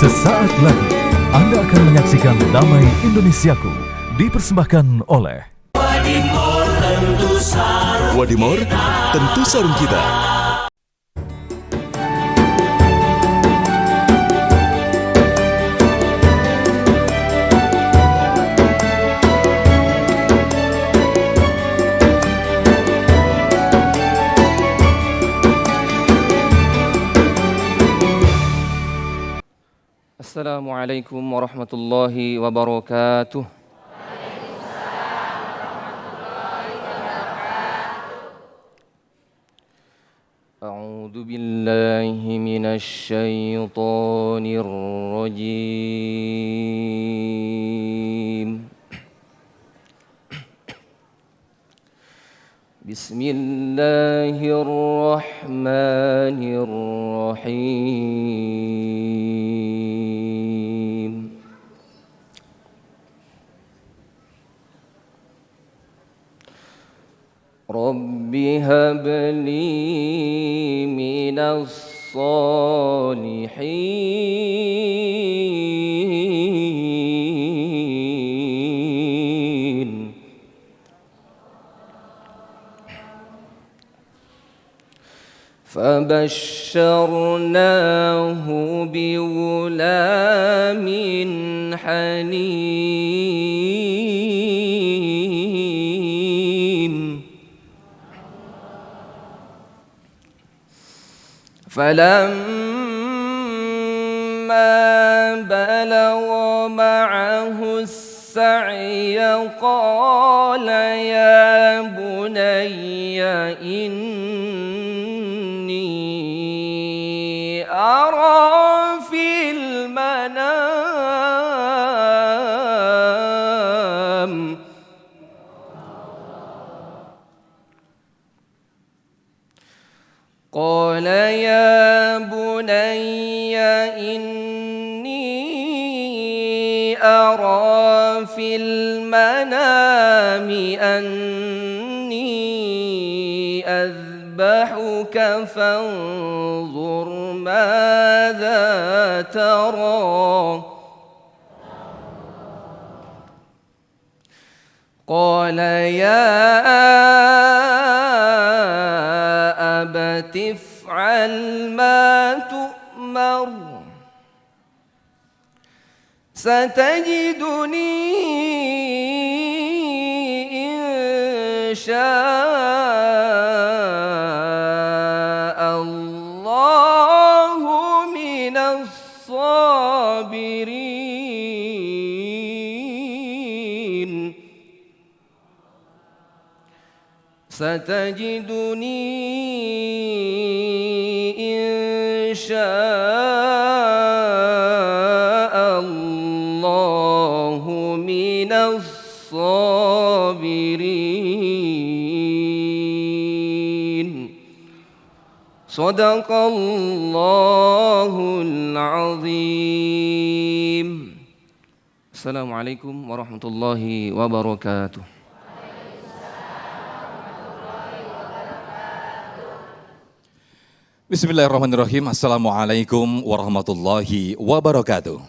Sesaat lagi Anda akan menyaksikan Damai Indonesiaku dipersembahkan oleh Wadimor, tentu sarung kita. Assalamualaikum warahmatullahi wabarakatuh. A'udzu billahi minasy syaithanir rajim. Bismillahirrahmanirrahim. Rabbi habli minas salihin. فبشرناه بغلام حليم فلما بلغ معه السعي قال يا بني إني أرى في المنام قال يا بني إني أرى في المنام أني أذبحك فانظر ماذا ترى قال يا أبت افعل ما تؤمر ستجدني إن شاء الله من الصابرين ستجدني إن شاء الله من الصابرين صدق الله العظيم. Assalamualaikum warahmatullahi wabarakatuh. Bismillahirrahmanirrahim. Assalamualaikum warahmatullahi wabarakatuh.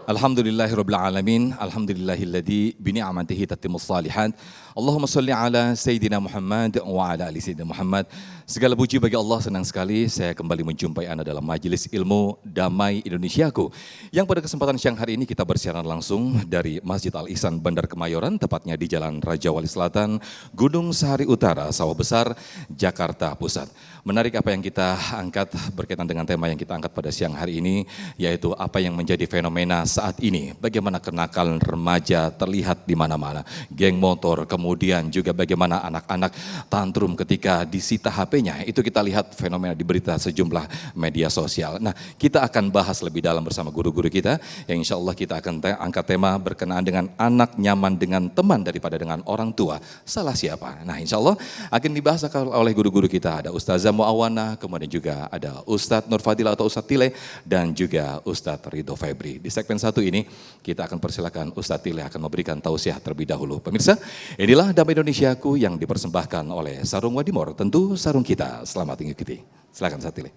Alhamdulillahirabbil alamin. Alhamdulillahilladzi bi ni'matihi tatimmus shalihat. Allahumma shalli ala sayyidina Muhammad wa ala ali sayyidina Muhammad. Segala puji bagi Allah, senang sekali saya kembali menjumpai Anda dalam majelis ilmu Damai Indonesiaku. Yang pada kesempatan siang hari ini kita bersiaran langsung dari Masjid Al Ihsan Bandar Kemayoran, tepatnya di Jalan Raja Wali Selatan, Gunung Sahari Utara, Sawah Besar, Jakarta Pusat. Menarik apa yang kita angkat berkaitan dengan tema yang kita angkat pada siang hari ini, yaitu apa yang menjadi fenomena saat ini. Bagaimana kenakalan remaja terlihat di mana-mana. Geng motor, kemudian juga bagaimana anak-anak tantrum ketika disita HP-nya. Itu kita lihat fenomena di berita sejumlah media sosial. Nah, kita akan bahas lebih dalam bersama guru-guru kita, yang insya Allah kita akan angkat tema berkenaan dengan anak nyaman dengan teman daripada dengan orang tua. Salah siapa? Nah, insya Allah akan dibahas oleh guru-guru kita. Ada Ustazah Muawana, kemudian juga ada Ustadz Nur Fadil atau Ustadz Tile, dan juga Ustadz Ridho Febri. Di segmen satu ini kita akan persilakan Ustadz Tile akan memberikan tausiah terlebih dahulu. Pemirsa, inilah Damai Indonesiaku yang dipersembahkan oleh Sarung Wadimor, tentu sarung kita. Selamat mengikuti. Silakan Satile.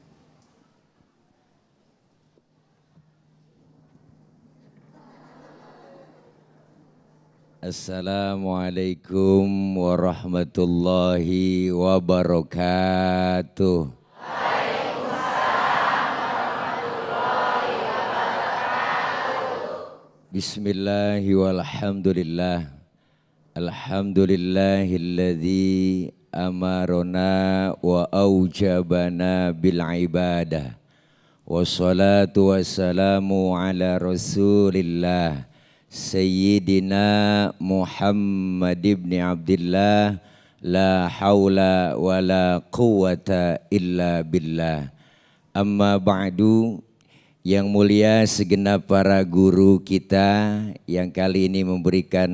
Assalamualaikum warahmatullahi wabarakatuh. Bismillahi walhamdulillah. Alhamdulillahilladzi amarona wa aujabana bil ibadah. Wassalatu wassalamu ala rasulillah Sayyidina Muhammad ibn Abdillah. La hawla wa la quwata illa billah. Amma ba'du. Yang mulia segenap para guru kita yang kali ini memberikan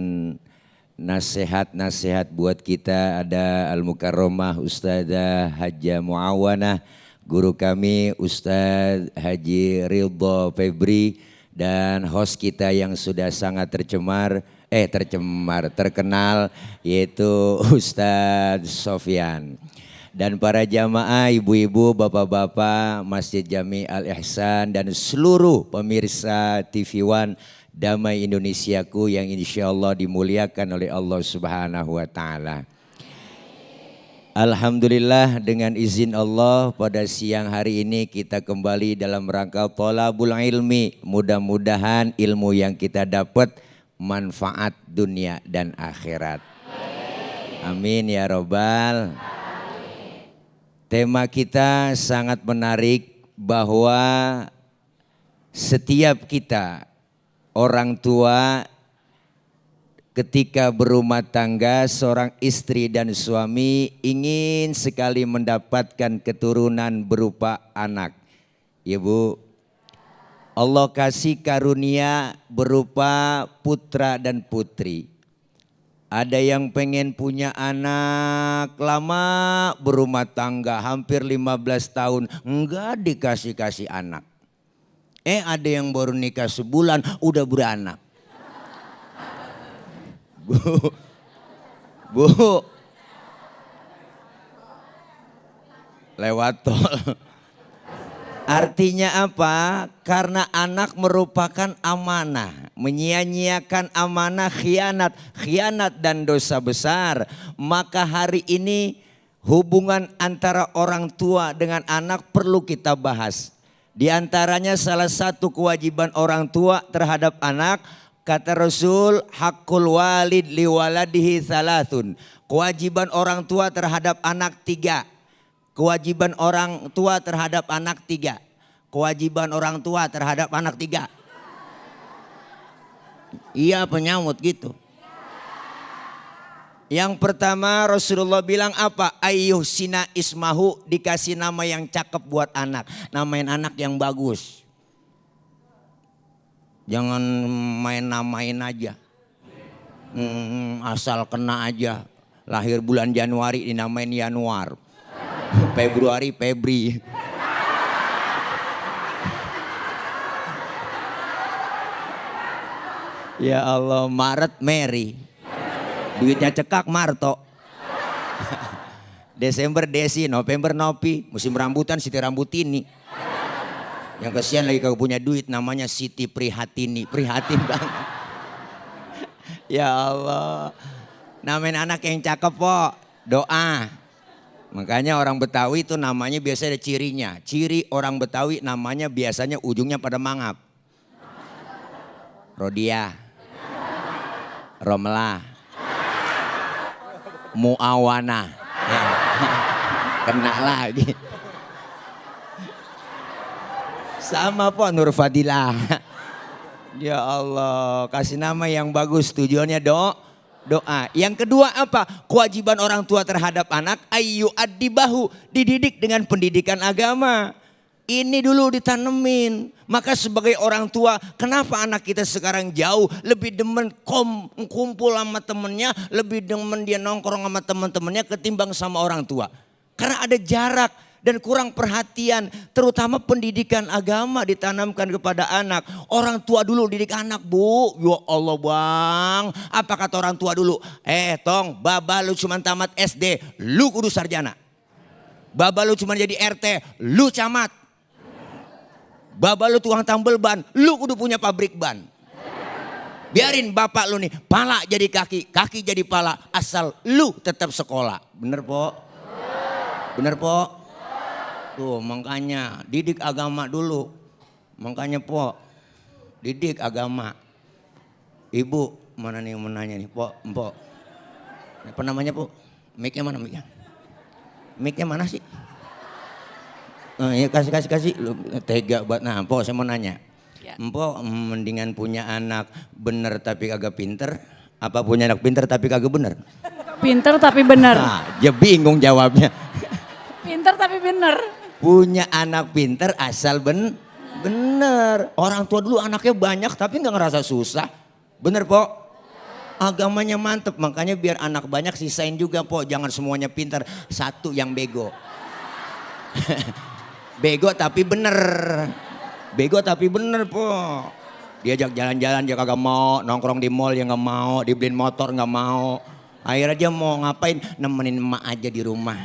nasihat-nasihat buat kita. Ada Al-Mukarramah Ustadzah Hajjah Muawanah, guru kami Ustadz Haji Ridho Febri, dan host kita yang sudah sangat terkenal yaitu Ustadz Sofyan. Dan para jamaah, ibu-ibu, bapak-bapak Masjid Jami Al-Ihsan dan seluruh pemirsa TV One Damai Indonesiaku yang insya Allah dimuliakan oleh Allah Subhanahu wa Ta'ala. Alhamdulillah, dengan izin Allah pada siang hari ini kita kembali dalam rangka thalabul ilmi. Mudah-mudahan ilmu yang kita dapat manfaat dunia dan akhirat. Amin ya robbal. Tema kita sangat menarik bahwa setiap kita orang tua ketika berumah tangga, seorang istri dan suami ingin sekali mendapatkan keturunan berupa anak. Ya Bu, Allah kasih karunia berupa putra dan putri. Ada yang pengen punya anak, lama berumah tangga hampir 15 tahun enggak dikasih-kasih anak. Ada yang baru nikah sebulan udah beranak. Bu, lewat tol. Artinya apa? Karena anak merupakan amanah. Menyia-nyiakan amanah khianat dan dosa besar. Maka hari ini hubungan antara orang tua dengan anak perlu kita bahas. Di antaranya salah satu kewajiban orang tua terhadap anak, kata Rasul, hakul walid liwaladihi thalathun. Kewajiban orang tua terhadap anak 3. Kewajiban orang tua terhadap anak 3. Kewajiban orang tua terhadap anak 3. Iya, penyamut gitu. Yang pertama Rasulullah bilang apa? Ayyuhsina ismahu, dikasih nama yang cakep buat anak. Namain anak yang bagus. Jangan main-namain aja. Asal kena aja. Lahir bulan Januari dinamain Januar. Februari Febri. Ya Allah, Maret Mary. Duitnya cekak Marto. Desember Desi, November Nopi. Musim rambutan Siti Rambutini. Yang kesian lagi kagak punya duit namanya Siti Prihatini. Prihatin banget. Ya Allah. Namain anak yang cakep po. Doa. Makanya orang Betawi itu namanya biasanya ada cirinya. Ciri orang Betawi namanya biasanya ujungnya pada mangap. Rodia, Romlah, Muawana. Kena lagi. Sama po Nur Fadilah. Ya Allah, kasih nama yang bagus, tujuannya doa. Yang kedua apa? Kewajiban orang tua terhadap anak, ayyu addibahu, dididik dengan pendidikan agama. Ini dulu ditanemin. Maka sebagai orang tua, kenapa anak kita sekarang jauh lebih demen kumpul sama temennya, lebih demen dia nongkrong sama teman-temannya ketimbang sama orang tua? Karena ada jarak dan kurang perhatian, terutama pendidikan agama ditanamkan kepada anak. Orang tua dulu didik anak, Bu. Ya Allah bang, apa kata orang tua dulu? Tong, baba lu cuma tamat SD, lu kudu sarjana. Baba lu cuma jadi RT, lu camat. Baba lu tukang tambel ban, lu kudu punya pabrik ban. Biarin bapak lu nih, pala jadi kaki, kaki jadi pala, asal lu tetap sekolah. Bener po? Bener po? Tuh makanya didik agama dulu. Makanya po, didik agama. Ibu, mana nih yang menanya nih, po, empok. Apa namanya po? Mic-nya mana mic-nya? Mic-nya mana sih? Ya kasih. Lu tega buat. Nah, po saya mau nanya. Ya. Empok mendingan punya anak bener tapi kagak pinter, apa punya anak pinter tapi kagak bener? Pinter tapi bener. Nah, dia bingung jawabnya. Pinter tapi bener. Punya anak pinter asal bener. Orang tua dulu anaknya banyak tapi nggak ngerasa susah. Bener po? Agamanya mantep, makanya biar anak banyak sisain juga po. Jangan semuanya pinter, satu yang bego. Bego tapi bener. Bego tapi bener po. Diajak jalan-jalan dia kagak mau, nongkrong di mall dia nggak mau, dibeliin motor nggak mau. Akhirnya dia mau ngapain? Nemenin emak aja di rumah.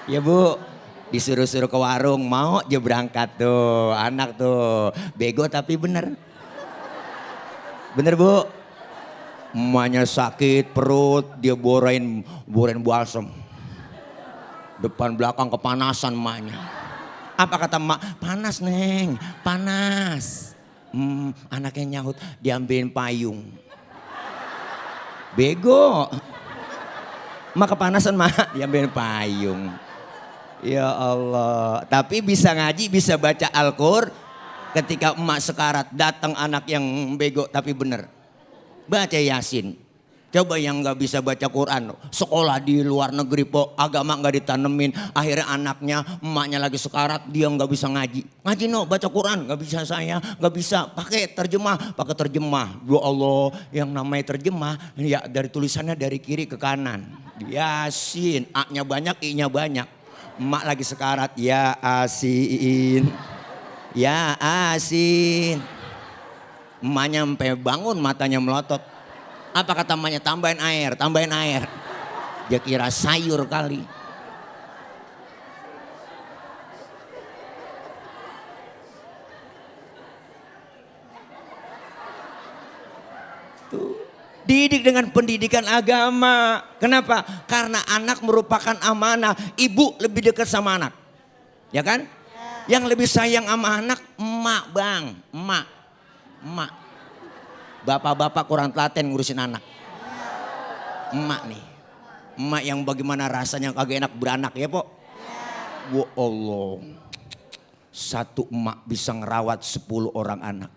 Ya bu, disuruh-suruh ke warung, mau aja berangkat tuh. Anak tuh, bego tapi bener. Bener bu? Emaknya sakit perut, dia borain balsem. Depan belakang kepanasan emaknya. Apa kata emak? Panas neng, panas. Anaknya nyaut, diambilin payung. Bego. Emak kepanasan mak, diambilin payung. Ya Allah, tapi bisa ngaji, bisa baca Al-Qur'an. Ketika emak sekarat, datang anak yang bego tapi bener. Baca Yasin. Coba yang nggak bisa baca Quran, sekolah di luar negeri po, agama nggak ditanemin, akhirnya anaknya, emaknya lagi sekarat, dia nggak bisa ngaji. Ngaji no, baca Quran, nggak bisa saya, nggak bisa. Pakai terjemah. Ya Allah, yang namanya terjemah, ya dari tulisannya dari kiri ke kanan. Yasin, A-nya banyak, I-nya banyak. Emak lagi sekarat, ya Asin, ya Asin. Emaknya sampai bangun, matanya melotot. Apa kata emaknya? Tambahin air. Dia kira sayur kali. Tuh. Didik dengan pendidikan agama. Kenapa? Karena anak merupakan amanah. Ibu lebih dekat sama anak. Ya kan? Yang lebih sayang sama anak, emak bang. Emak. Bapak-bapak kurang telaten ngurusin anak. Emak nih. Emak yang bagaimana rasanya kagak enak beranak ya po. Wa Allah. Satu emak bisa ngerawat 10 orang anak.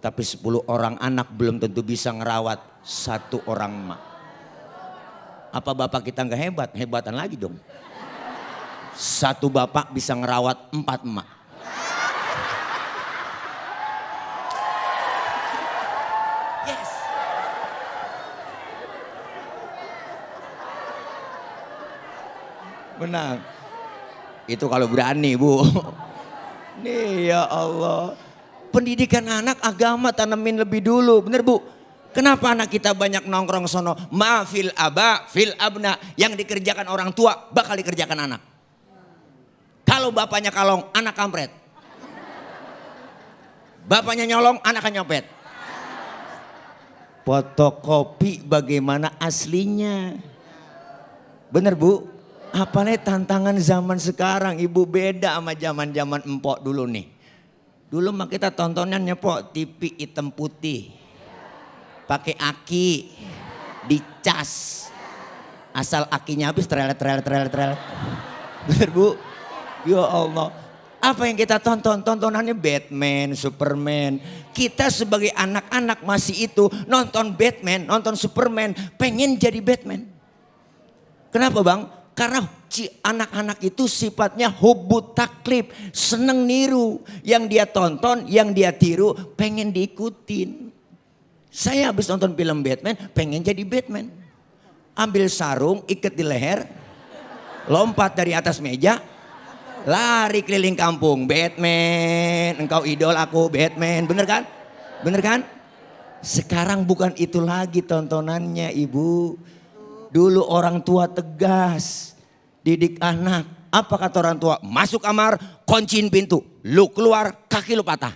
Tapi 10 orang anak belum tentu bisa ngerawat satu orang emak. Apa bapak kita nggak hebat? Hebatan lagi dong. Satu bapak bisa ngerawat 4 emak. Menang. Itu kalau berani bu. Nih ya Allah. Pendidikan anak agama tanemin lebih dulu. Bener bu? Kenapa anak kita banyak nongkrong sono? Ma fil aba fil abna. Yang dikerjakan orang tua bakal dikerjakan anak. Kalau bapaknya kalong, anak kampret. Bapaknya nyolong, anaknya nyopet. Fotokopi bagaimana aslinya. Bener bu? Apalagi tantangan zaman sekarang, ibu beda sama zaman empok dulu nih. Dulu mah kita tontonannya po TV hitam putih, pakai aki, dicas, asal akinya habis trelet. Bener bu? Ya Allah, apa yang kita tonton? Tontonannya Batman, Superman. Kita sebagai anak-anak masih itu nonton Batman, nonton Superman, pengen jadi Batman. Kenapa bang? Karena anak-anak itu sifatnya hubbu taklid, seneng niru. Yang dia tonton, yang dia tiru, pengen diikutin. Saya habis nonton film Batman, pengen jadi Batman. Ambil sarung, ikat di leher, lompat dari atas meja, lari keliling kampung. Batman, engkau idol aku Batman, bener kan? Bener kan? Sekarang bukan itu lagi tontonannya ibu. Dulu orang tua tegas. didik anak. Apa kata orang tua? Masuk kamar, kunciin pintu. Lu keluar, kaki lu patah.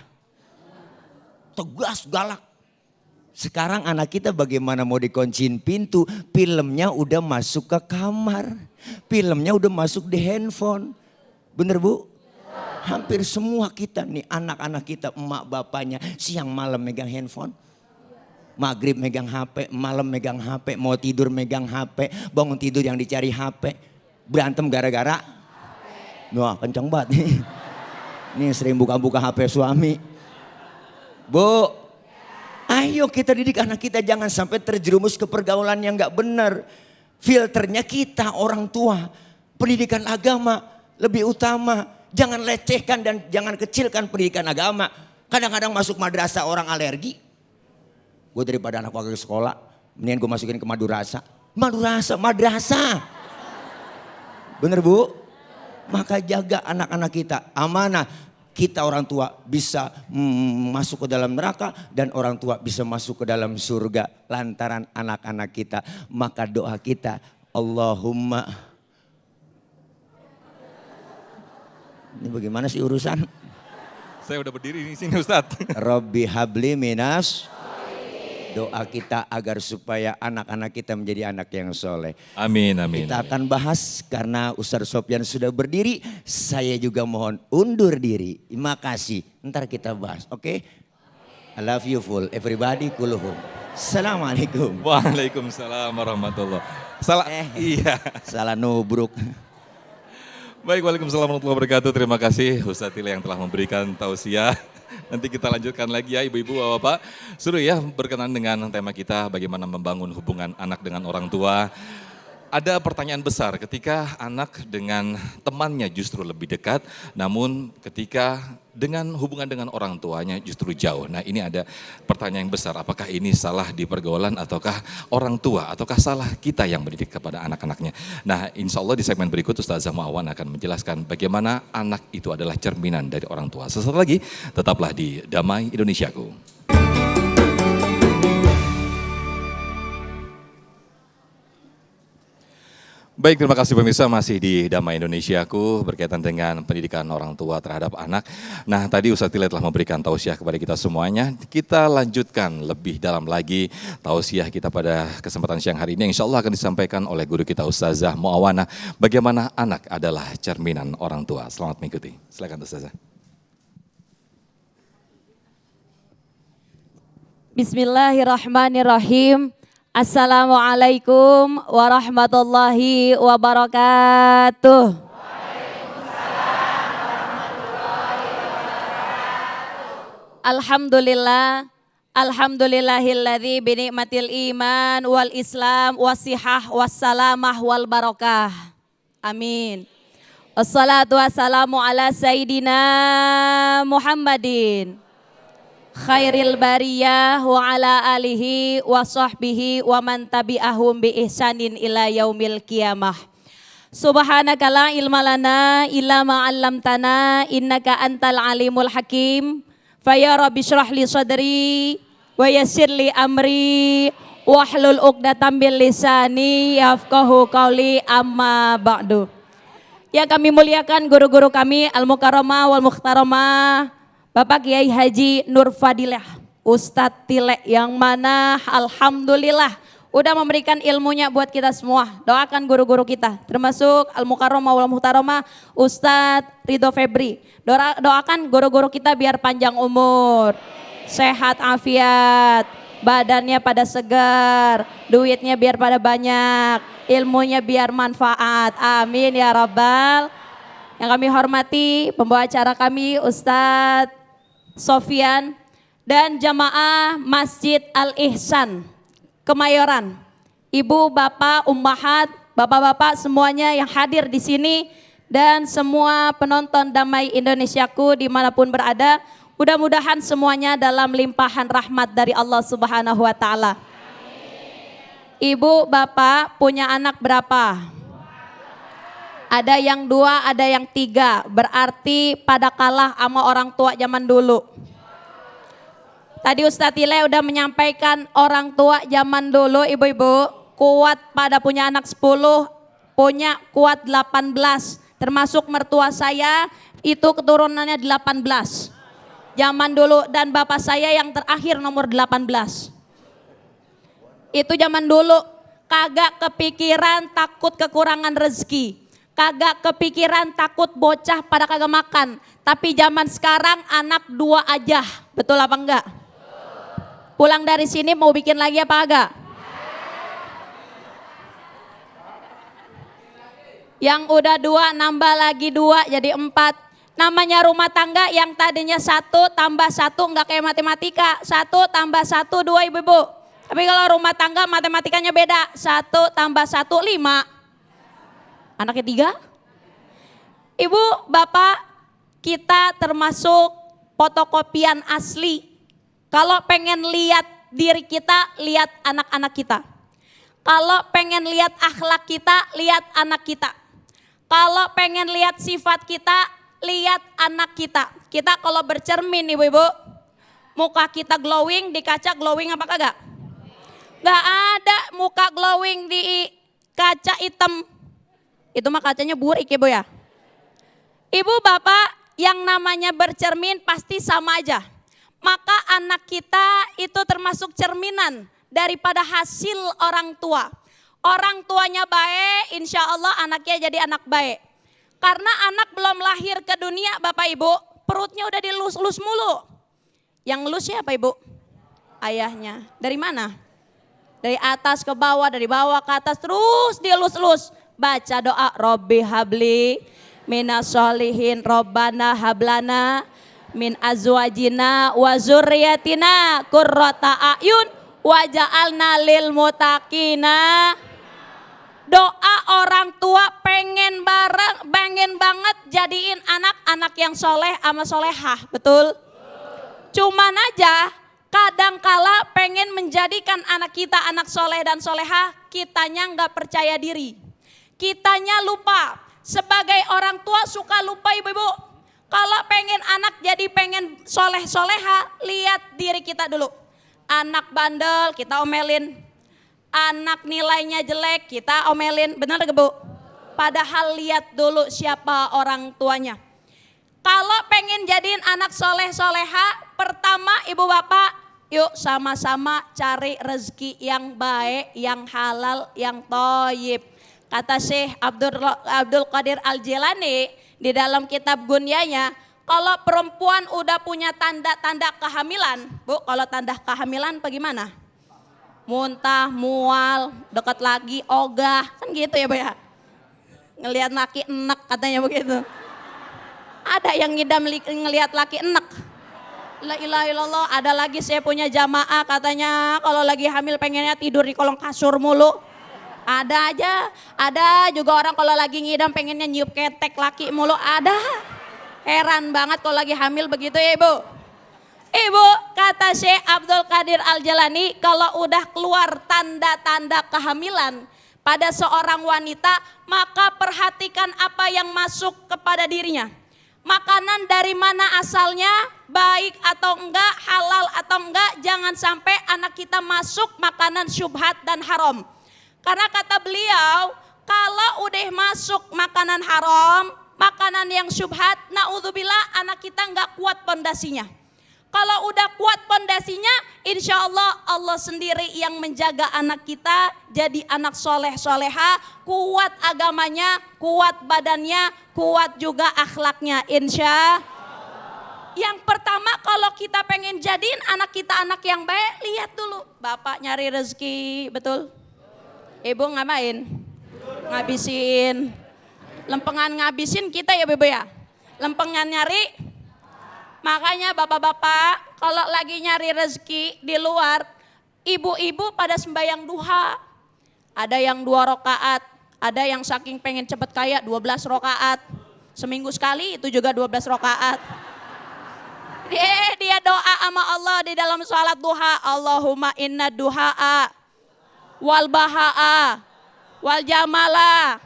Tegas, galak. Sekarang anak kita bagaimana mau dikunciin pintu? Filmnya udah masuk ke kamar. Filmnya udah masuk di handphone. Bener Bu? Hampir semua kita nih anak-anak kita, emak bapaknya siang malam megang handphone. Maghrib megang HP, malam megang HP, mau tidur megang HP, bangun tidur yang dicari HP. Berantem gara-gara wah kencang banget nih. Nih sering buka-buka HP suami. Bu, ayo kita didik anak kita jangan sampai terjerumus ke pergaulan yang gak benar. Filternya kita orang tua. Pendidikan agama lebih utama. Jangan lecehkan dan jangan kecilkan pendidikan agama. Kadang-kadang masuk madrasah orang alergi. Gue daripada anak wakil sekolah, mendingan gue masukin ke madrasah. Madrasah. Bener Bu? Maka jaga anak-anak kita. Amanah. Kita orang tua bisa masuk ke dalam neraka dan orang tua bisa masuk ke dalam surga lantaran anak-anak kita. Maka doa kita, Allahumma. Ini bagaimana sih urusan? Saya udah berdiri di sini Ustadz. Rabbi habli minas. Doa kita agar supaya anak-anak kita menjadi anak yang soleh. Amin, amin. Kita akan bahas karena Ustaz Sofyan sudah berdiri. Saya juga mohon undur diri. Terima kasih. Ntar kita bahas, oke? I love you full, everybody kuluhum. Assalamualaikum. Waalaikumsalam warahmatullahi. Iya. Salah nubruk. Baik, waalaikumsalam warahmatullahi wabarakatuh. Terima kasih Ustadz Tile yang telah memberikan tausiah. Nanti kita lanjutkan lagi ya ibu-ibu, bapak-bapak. Seru ya berkenan dengan tema kita bagaimana membangun hubungan anak dengan orang tua. Ada pertanyaan besar ketika anak dengan temannya justru lebih dekat, namun ketika dengan hubungan dengan orang tuanya justru jauh. Nah ini ada pertanyaan yang besar, apakah ini salah di pergaulan ataukah orang tua, ataukah salah kita yang mendidik kepada anak-anaknya. Nah insya Allah di segmen berikut Ustazah Muawan akan menjelaskan bagaimana anak itu adalah cerminan dari orang tua. Sesaat lagi tetaplah di Damai Indonesiaku. Baik, terima kasih pemirsa, masih di Damai Indonesiaku berkaitan dengan pendidikan orang tua terhadap anak. Nah tadi Ustadz Tile telah memberikan tausiah kepada kita semuanya. Kita lanjutkan lebih dalam lagi tausiah kita pada kesempatan siang hari ini. Insya Allah akan disampaikan oleh guru kita Ustazah Muawana. Bagaimana anak adalah cerminan orang tua. Selamat mengikuti. Silakan Ustazah. Bismillahirrahmanirrahim. Assalamualaikum warahmatullahi wabarakatuh. Alhamdulillah, alhamdulillahilladzi binikmatil iman wal islam wasihah wassalamah wal barakah. Amin. Wassalatu wassalamu ala sayyidina Muhammadin khairil bariyah wa ala alihi wa sahbihi wa man tabi'ahum bi ihsanin ila yaumil qiyamah. Subhanaka la ilma lana illa ma 'allamtana innaka antal alimul hakim. Fa ya rabbi shrah li sadri wa yassir li amri wahlul 'uqdatam min lisani yafqahu qawli amma ba'du. Yang kami muliakan guru-guru kami al-mukarramah wal mukhtaramah, Bapak Kiai Haji Nur Fadilah, Ustadz Tile yang mana alhamdulillah udah memberikan ilmunya buat kita semua. Doakan guru-guru kita, termasuk Al-Mukarramah wal Muhtaramah Ustadz Ridho Febri. Doakan guru-guru kita biar panjang umur, sehat afiat, badannya pada segar, duitnya biar pada banyak, ilmunya biar manfaat. Amin ya Rabbal. Yang kami hormati pembawa acara kami Ustadz Sofyan dan jamaah Masjid Al-Ihsan Kemayoran, ibu, bapak, ummahat, bapak-bapak semuanya yang hadir di sini dan semua penonton Damai Indonesiaku dimanapun berada, mudah-mudahan semuanya dalam limpahan rahmat dari Allah Subhanahu Wa Taala. Ibu, bapak punya anak berapa? Ada yang 2, ada yang 3, berarti pada kalah sama orang tua zaman dulu. Tadi Ustadz Tile udah menyampaikan orang tua zaman dulu ibu-ibu kuat pada punya anak 10, punya kuat 18. Termasuk mertua saya itu keturunannya 18. Zaman dulu, dan bapak saya yang terakhir nomor 18. Itu zaman dulu, kagak kepikiran takut kekurangan rezeki. Kagak kepikiran takut bocah pada kagak makan. Tapi zaman sekarang anak 2 aja, betul apa enggak? Pulang dari sini mau bikin lagi apa agak? Yang udah 2 nambah lagi 2 jadi 4. Namanya rumah tangga yang tadinya 1 tambah 1 enggak kayak matematika. 1 tambah 1 2 ibu-ibu. Tapi kalau rumah tangga matematikanya beda. 1 tambah 1 5. Anaknya 3. Ibu, bapak, kita termasuk fotokopian asli. Kalau pengen lihat diri kita, lihat anak-anak kita. Kalau pengen lihat akhlak kita, lihat anak kita. Kalau pengen lihat sifat kita, lihat anak kita. Kita kalau bercermin ibu-ibu, muka kita glowing, di kaca glowing apa kagak? Gak ada muka glowing di kaca hitam. Itu mah kacanya burik ibu ya. Ibu bapak yang namanya bercermin pasti sama aja. Maka anak kita itu termasuk cerminan daripada hasil orang tua. Orang tuanya baik, insya Allah anaknya jadi anak baik. Karena anak belum lahir ke dunia bapak ibu, perutnya udah dilus-lus mulu. Yang lus siapa ibu? Ayahnya. Dari mana? Dari atas ke bawah, dari bawah ke atas, terus dilus-lus. Baca doa, Robbi habli minas solihin, Robbana hablana min azwajina wa zurriyatina qurrata ayun waja'alna lil muttaqina. Doa orang tua pengen banget jadiin anak-anak yang soleh sama solehah, betul? Cuman aja kadangkala pengen menjadikan anak kita anak soleh dan solehah, kitanya nggak percaya diri, kitanya lupa. Sebagai orang tua suka lupa ibu-ibu. Kalau pengen anak jadi pengen soleh soleha, lihat diri kita dulu. Anak bandel kita omelin, anak nilainya jelek kita omelin, benar gak bu? Padahal lihat dulu siapa orang tuanya. Kalau pengen jadiin anak soleh soleha, pertama ibu bapak, yuk sama-sama cari rezeki yang baik, yang halal, yang thayyib. Kata Syekh Abdul Qadir Al-Jilani di dalam kitab Gunyanya, kalau perempuan udah punya tanda-tanda kehamilan, bu, kalau tanda kehamilan bagaimana? Muntah, mual, dekat lagi, ogah, kan gitu ya bu ya? Ngelihat laki enek katanya begitu. Ada yang ngidam ngelihat laki enek. La ilaha illallah, ada lagi saya punya jamaah katanya kalau lagi hamil pengennya tidur di kolong kasur mulu. Ada aja, ada juga orang kalau lagi ngidam pengennya nyiup ketek laki mulu, ada. Heran banget kalau lagi hamil begitu ya ibu. Ibu, kata Syekh Abdul Qadir Al-Jilani, kalau udah keluar tanda-tanda kehamilan pada seorang wanita, maka perhatikan apa yang masuk kepada dirinya. Makanan dari mana asalnya, baik atau enggak, halal atau enggak, jangan sampai anak kita masuk makanan syubhat dan haram. Karena kata beliau, kalau udah masuk makanan haram, makanan yang syubhat, naudzubillah anak kita nggak kuat pondasinya. Kalau udah kuat pondasinya, insya Allah Allah sendiri yang menjaga anak kita jadi anak soleh soleha, kuat agamanya, kuat badannya, kuat juga akhlaknya, insya. Yang pertama kalau kita pengen jadiin anak kita anak yang baik, lihat dulu bapak nyari rezeki, betul? Ibu ngapain? Ngabisin. Lempengan ngabisin kita ya bebe ya. Lempengan nyari. Makanya bapak-bapak kalau lagi nyari rezeki di luar, ibu-ibu pada sembahyang duha. Ada yang 2 rakaat, ada yang saking pengen cepet kaya 12 rakaat. Seminggu sekali itu juga 12 rakaat. Dia doa sama Allah di dalam sholat duha. Allahumma inna duha'a wal baha'a wal jamala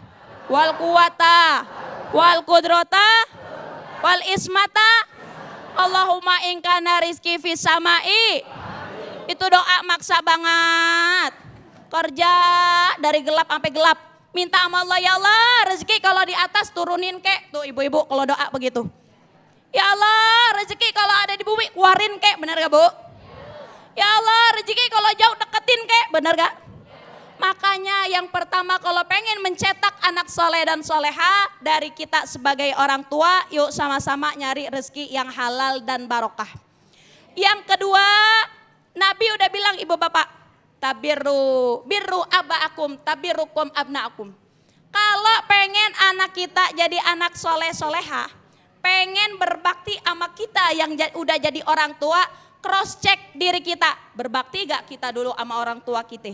wal kuwata wal kudrata wal ismata Allahumma ingkana rizki fis samai. Itu doa maksa banget. Kerja dari gelap sampai gelap, minta sama Allah, ya Allah rezeki kalau di atas turunin kek. Tuh ibu-ibu kalau doa begitu. Ya Allah rezeki kalau ada di bumi keluarin kek, bener gak Bu? Ya Allah rezeki kalau jauh deketin kek, bener gak? Makanya yang pertama kalau pengen mencetak anak soleh dan soleha dari kita sebagai orang tua, yuk sama-sama nyari rezeki yang halal dan barokah. Yang kedua, Nabi udah bilang ibu bapak, birru abaakum, tabirukum abnaakum. Kalau pengen anak kita jadi anak soleh soleha, pengen berbakti sama kita yang udah jadi orang tua, cross check diri kita, berbakti gak kita dulu sama orang tua kita?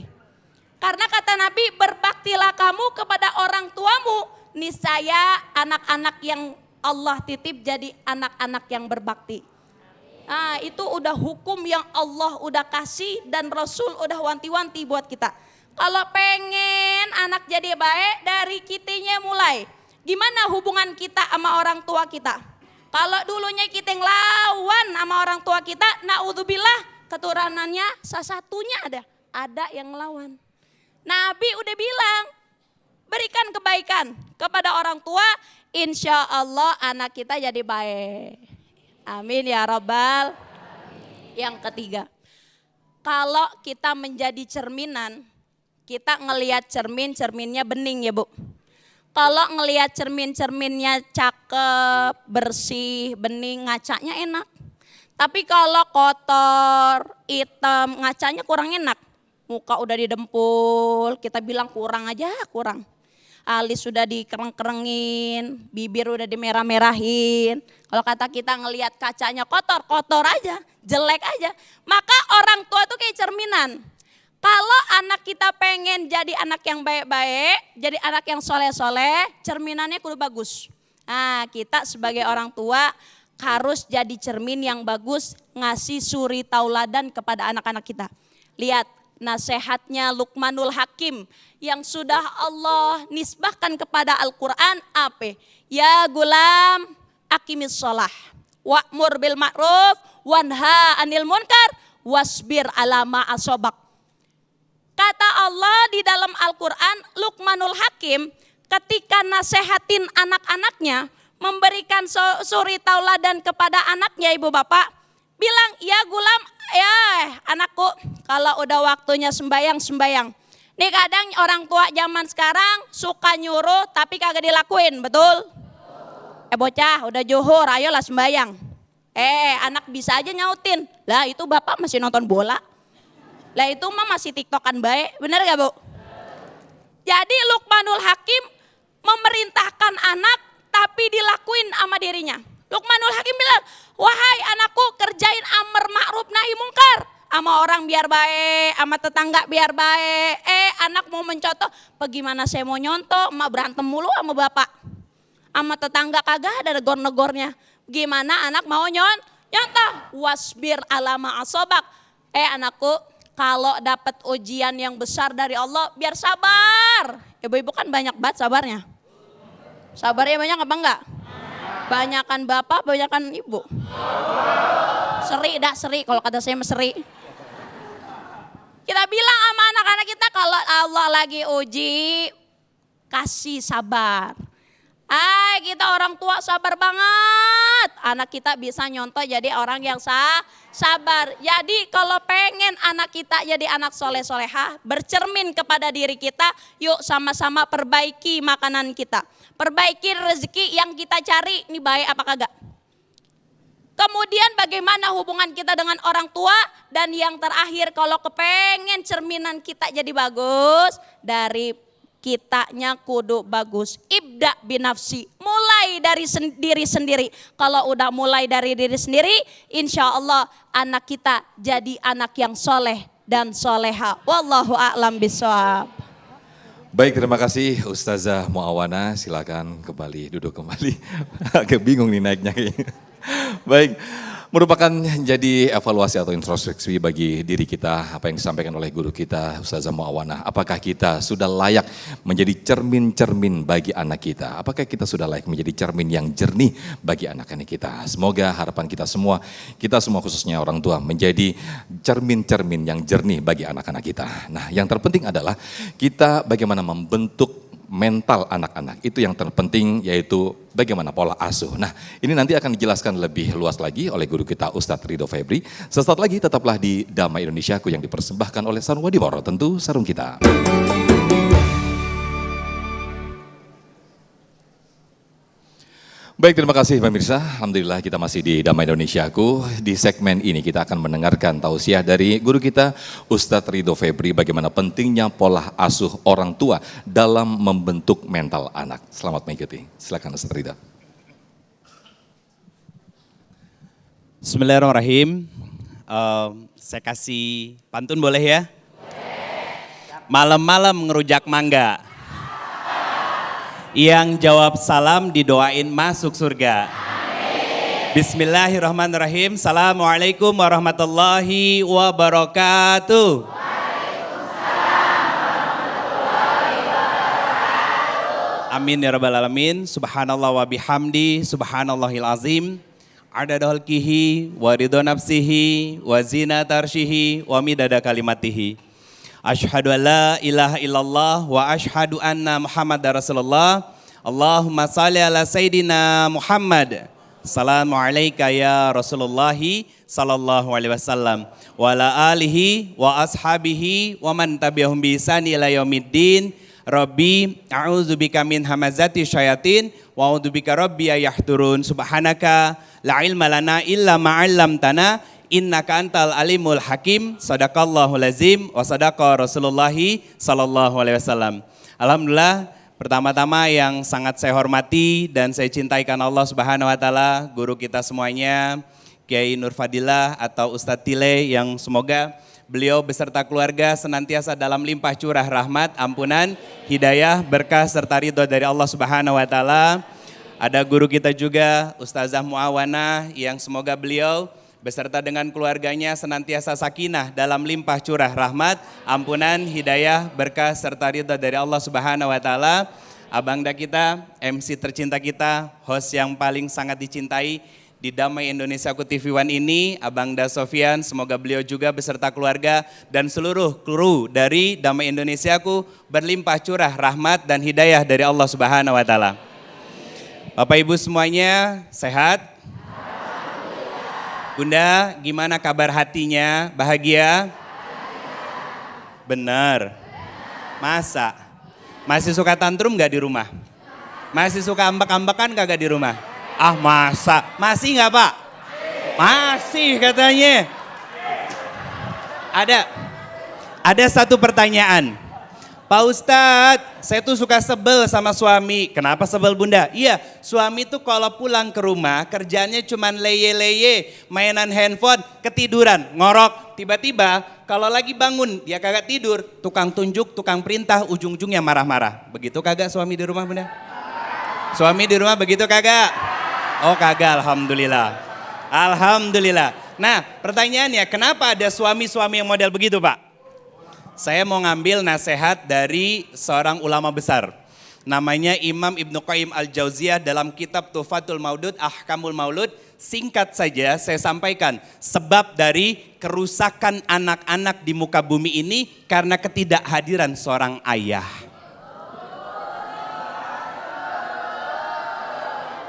Karena kata Nabi, berbaktilah kamu kepada orang tuamu, niscaya anak-anak yang Allah titip jadi anak-anak yang berbakti. Nah, itu udah hukum yang Allah udah kasih dan Rasul udah wanti-wanti buat kita. Kalau pengen anak jadi baik, dari kitanya mulai. Gimana hubungan kita sama orang tua kita? Kalau dulunya kita ngelawan sama orang tua kita, naudzubillah, keturunannya satunya ada yang ngelawan. Nabi udah bilang, berikan kebaikan kepada orang tua, insya Allah anak kita jadi baik. Amin ya Rabbal. Yang ketiga, kalau kita menjadi cerminan, kita ngelihat cerminnya bening ya Bu. Kalau ngelihat cerminnya cakep, bersih, bening, ngacanya enak. Tapi kalau kotor, hitam, ngacanya kurang enak. Muka udah didempul, kita bilang kurang. Alis sudah dikereng-kerengin, bibir udah dimerah-merahin. Kalau kata kita ngelihat kacanya kotor aja, jelek aja. Maka orang tua tuh kayak cerminan. Kalau anak kita pengen jadi anak yang baik-baik, jadi anak yang soleh-soleh, cerminannya kudu bagus. Nah, kita sebagai orang tua harus jadi cermin yang bagus, ngasih suri tauladan kepada anak-anak kita. Lihat nasihatnya Luqmanul Hakim yang sudah Allah nisbahkan kepada Al-Quran apa? Ya gulam aqimis sholah, wa'mur bil ma'ruf, wanha anil munkar, wasbir ala ma'asobak. Kata Allah di dalam Al-Quran, Luqmanul Hakim ketika nasehatin anak-anaknya, memberikan suri tauladan kepada anaknya ibu bapak, bilang, ya gulam, ya anakku, kalau udah waktunya sembayang. Nih kadang orang tua zaman sekarang suka nyuruh tapi kagak dilakuin, betul? Bocah udah zuhur, ayolah sembayang. Anak bisa aja nyautin, lah itu bapak masih nonton bola. Lah itu mah masih tiktokan baik, bener gak Bu? Jadi Luqmanul Hakim memerintahkan anak tapi dilakuin sama dirinya. Luqmanul Hakim bilang, wahai anakku kerjain amar ma'ruf nahi mungkar. Sama orang biar baik, sama tetangga biar baik. Anak mau mencontoh, bagaimana saya mau nyontoh, emak berantem mulu sama bapak. Sama tetangga kagak ada negor-negornya. Gimana anak mau nyontoh? Wasbir ala ma'asobak. Anakku, kalau dapat ujian yang besar dari Allah, biar sabar. Ibu-ibu kan banyak banget sabarnya. Sabarnya banyak apa enggak? Banyakan bapak, banyakan ibu. Seri, kalau kata saya seri. Kita bilang sama anak-anak kita kalau Allah lagi uji, kasih sabar. Kita orang tua sabar banget. Anak kita bisa nyontoh jadi orang yang sabar. Jadi kalau pengen anak kita jadi anak soleh-solehah, bercermin kepada diri kita, yuk sama-sama perbaiki makanan kita. Perbaiki rezeki yang kita cari, ini baik apa kagak. Kemudian bagaimana hubungan kita dengan orang tua. Dan yang terakhir kalau kepengen cerminan kita jadi bagus, dari kitanya kudu bagus. Ibda binafsi, mulai dari diri sendiri. Kalau udah mulai dari diri sendiri, insya Allah anak kita jadi anak yang soleh dan soleha. Wallahu a'lam bishawab. Baik, terima kasih Ustazah Muawana, silakan duduk kembali. Agak bingung nih naiknya kayaknya. Baik, merupakan jadi evaluasi atau introspeksi bagi diri kita, apa yang disampaikan oleh guru kita Ustazah Muawana. Apakah kita sudah layak menjadi cermin-cermin bagi anak kita? Apakah kita sudah layak menjadi cermin yang jernih bagi anak-anak kita? Semoga harapan kita semua khususnya orang tua, menjadi cermin-cermin yang jernih bagi anak-anak kita. Nah, yang terpenting adalah kita bagaimana membentuk mental anak-anak. Itu yang terpenting, yaitu bagaimana pola asuh. Nah, ini nanti akan dijelaskan lebih luas lagi oleh guru kita Ustadz Ridho Febri. Sesaat lagi tetaplah di Damai Indonesiaku yang dipersembahkan oleh Sarung Wadimoro, tentu sarung kita. Baik, terima kasih pemirsa. Alhamdulillah kita masih di Damai Indonesiaku. Di segmen ini kita akan mendengarkan tausiah dari guru kita Ustadz Ridho Febri bagaimana pentingnya pola asuh orang tua dalam membentuk mental anak. Selamat mengikuti. Silakan Ustadz Ridho. Bismillahirrahmanirrahim. Saya kasih pantun boleh ya? Malam-malam ngerujak mangga. Yang jawab salam didoain masuk surga. Bismillahirrahmanirrahim. Assalamualaikum warahmatullahi wabarakatuh. Amin ya rabbal alamin. Subhanallah wa bihamdi. Subhanallahil azim. Adada khalqihi wa ridha nafsihi wa zinata arsyihi wa midada kalimatihi. Asyhadu an la ilaha illallah wa asyhadu anna Muhammadar Rasulullah. Allahumma salli ala Sayyidina Muhammad. Assalamu alayka ya Rasulullah sallallahu alaihi wasallam wa ala alihi wa ashabihi wa man tabi'ahum bi ihsan ila yaumiddin. Rabbi a'udzubika min hamazati syayatin wa a'udzubika rabbi ayahdurun. Subhanaka la ilma lana illa ma 'allamtana. Innaka antal alimul hakim, sadaqallahul azim, wa sadaqa Rasulullahi sallallahu alaihi wasallam. Alhamdulillah, pertama-tama yang sangat saya hormati dan saya cintai karena Allah Subhanahu wa taala, guru kita semuanya, Kiai Nur Fadilah atau Ustadz Tile, yang semoga beliau beserta keluarga senantiasa dalam limpah curah rahmat, ampunan, hidayah, berkah serta ridho dari Allah Subhanahu wa taala. Ada guru kita juga Ustazah Muawana yang semoga beliau beserta dengan keluarganya senantiasa sakinah dalam limpah curah rahmat, ampunan, hidayah, berkah, serta ridha dari Allah Subhanahu wa taala. Abangda kita, MC tercinta kita, host yang paling sangat dicintai di Damai Indonesiaku TV One ini, Abangda Sofyan, semoga beliau juga beserta keluarga dan seluruh kru dari Damai Indonesiaku berlimpah curah rahmat dan hidayah dari Allah Subhanahu wa taala. Bapak Ibu semuanya sehat? Bunda, gimana kabar hatinya? Bahagia? Benar. Masa? Masih suka tantrum gak di rumah? Masih suka ambek-ambekan kagak di rumah? Ah masa? Masih gak Pak? Masih katanya. Ada satu pertanyaan. Pak Ustadz, saya tuh suka sebel sama suami. Kenapa sebel Bunda? Iya, suami tuh kalau pulang ke rumah kerjanya cuman leye-leye, mainan handphone, ketiduran, ngorok. Tiba-tiba kalau lagi bangun dia kagak tidur, tukang tunjuk, tukang perintah, ujung-ujungnya marah-marah. Begitu kagak suami di rumah Bunda? Suami di rumah begitu kagak? Oh kagak, alhamdulillah. Alhamdulillah. Nah pertanyaannya, kenapa ada suami-suami yang model begitu Pak? Saya mau ngambil nasihat dari seorang ulama besar. Namanya Imam Ibnu Qayyim Al-Jauziyah dalam kitab Tuhfatul Maulud, Ahkamul Maulud. Singkat saja saya sampaikan, sebab dari kerusakan anak-anak di muka bumi ini karena ketidakhadiran seorang ayah.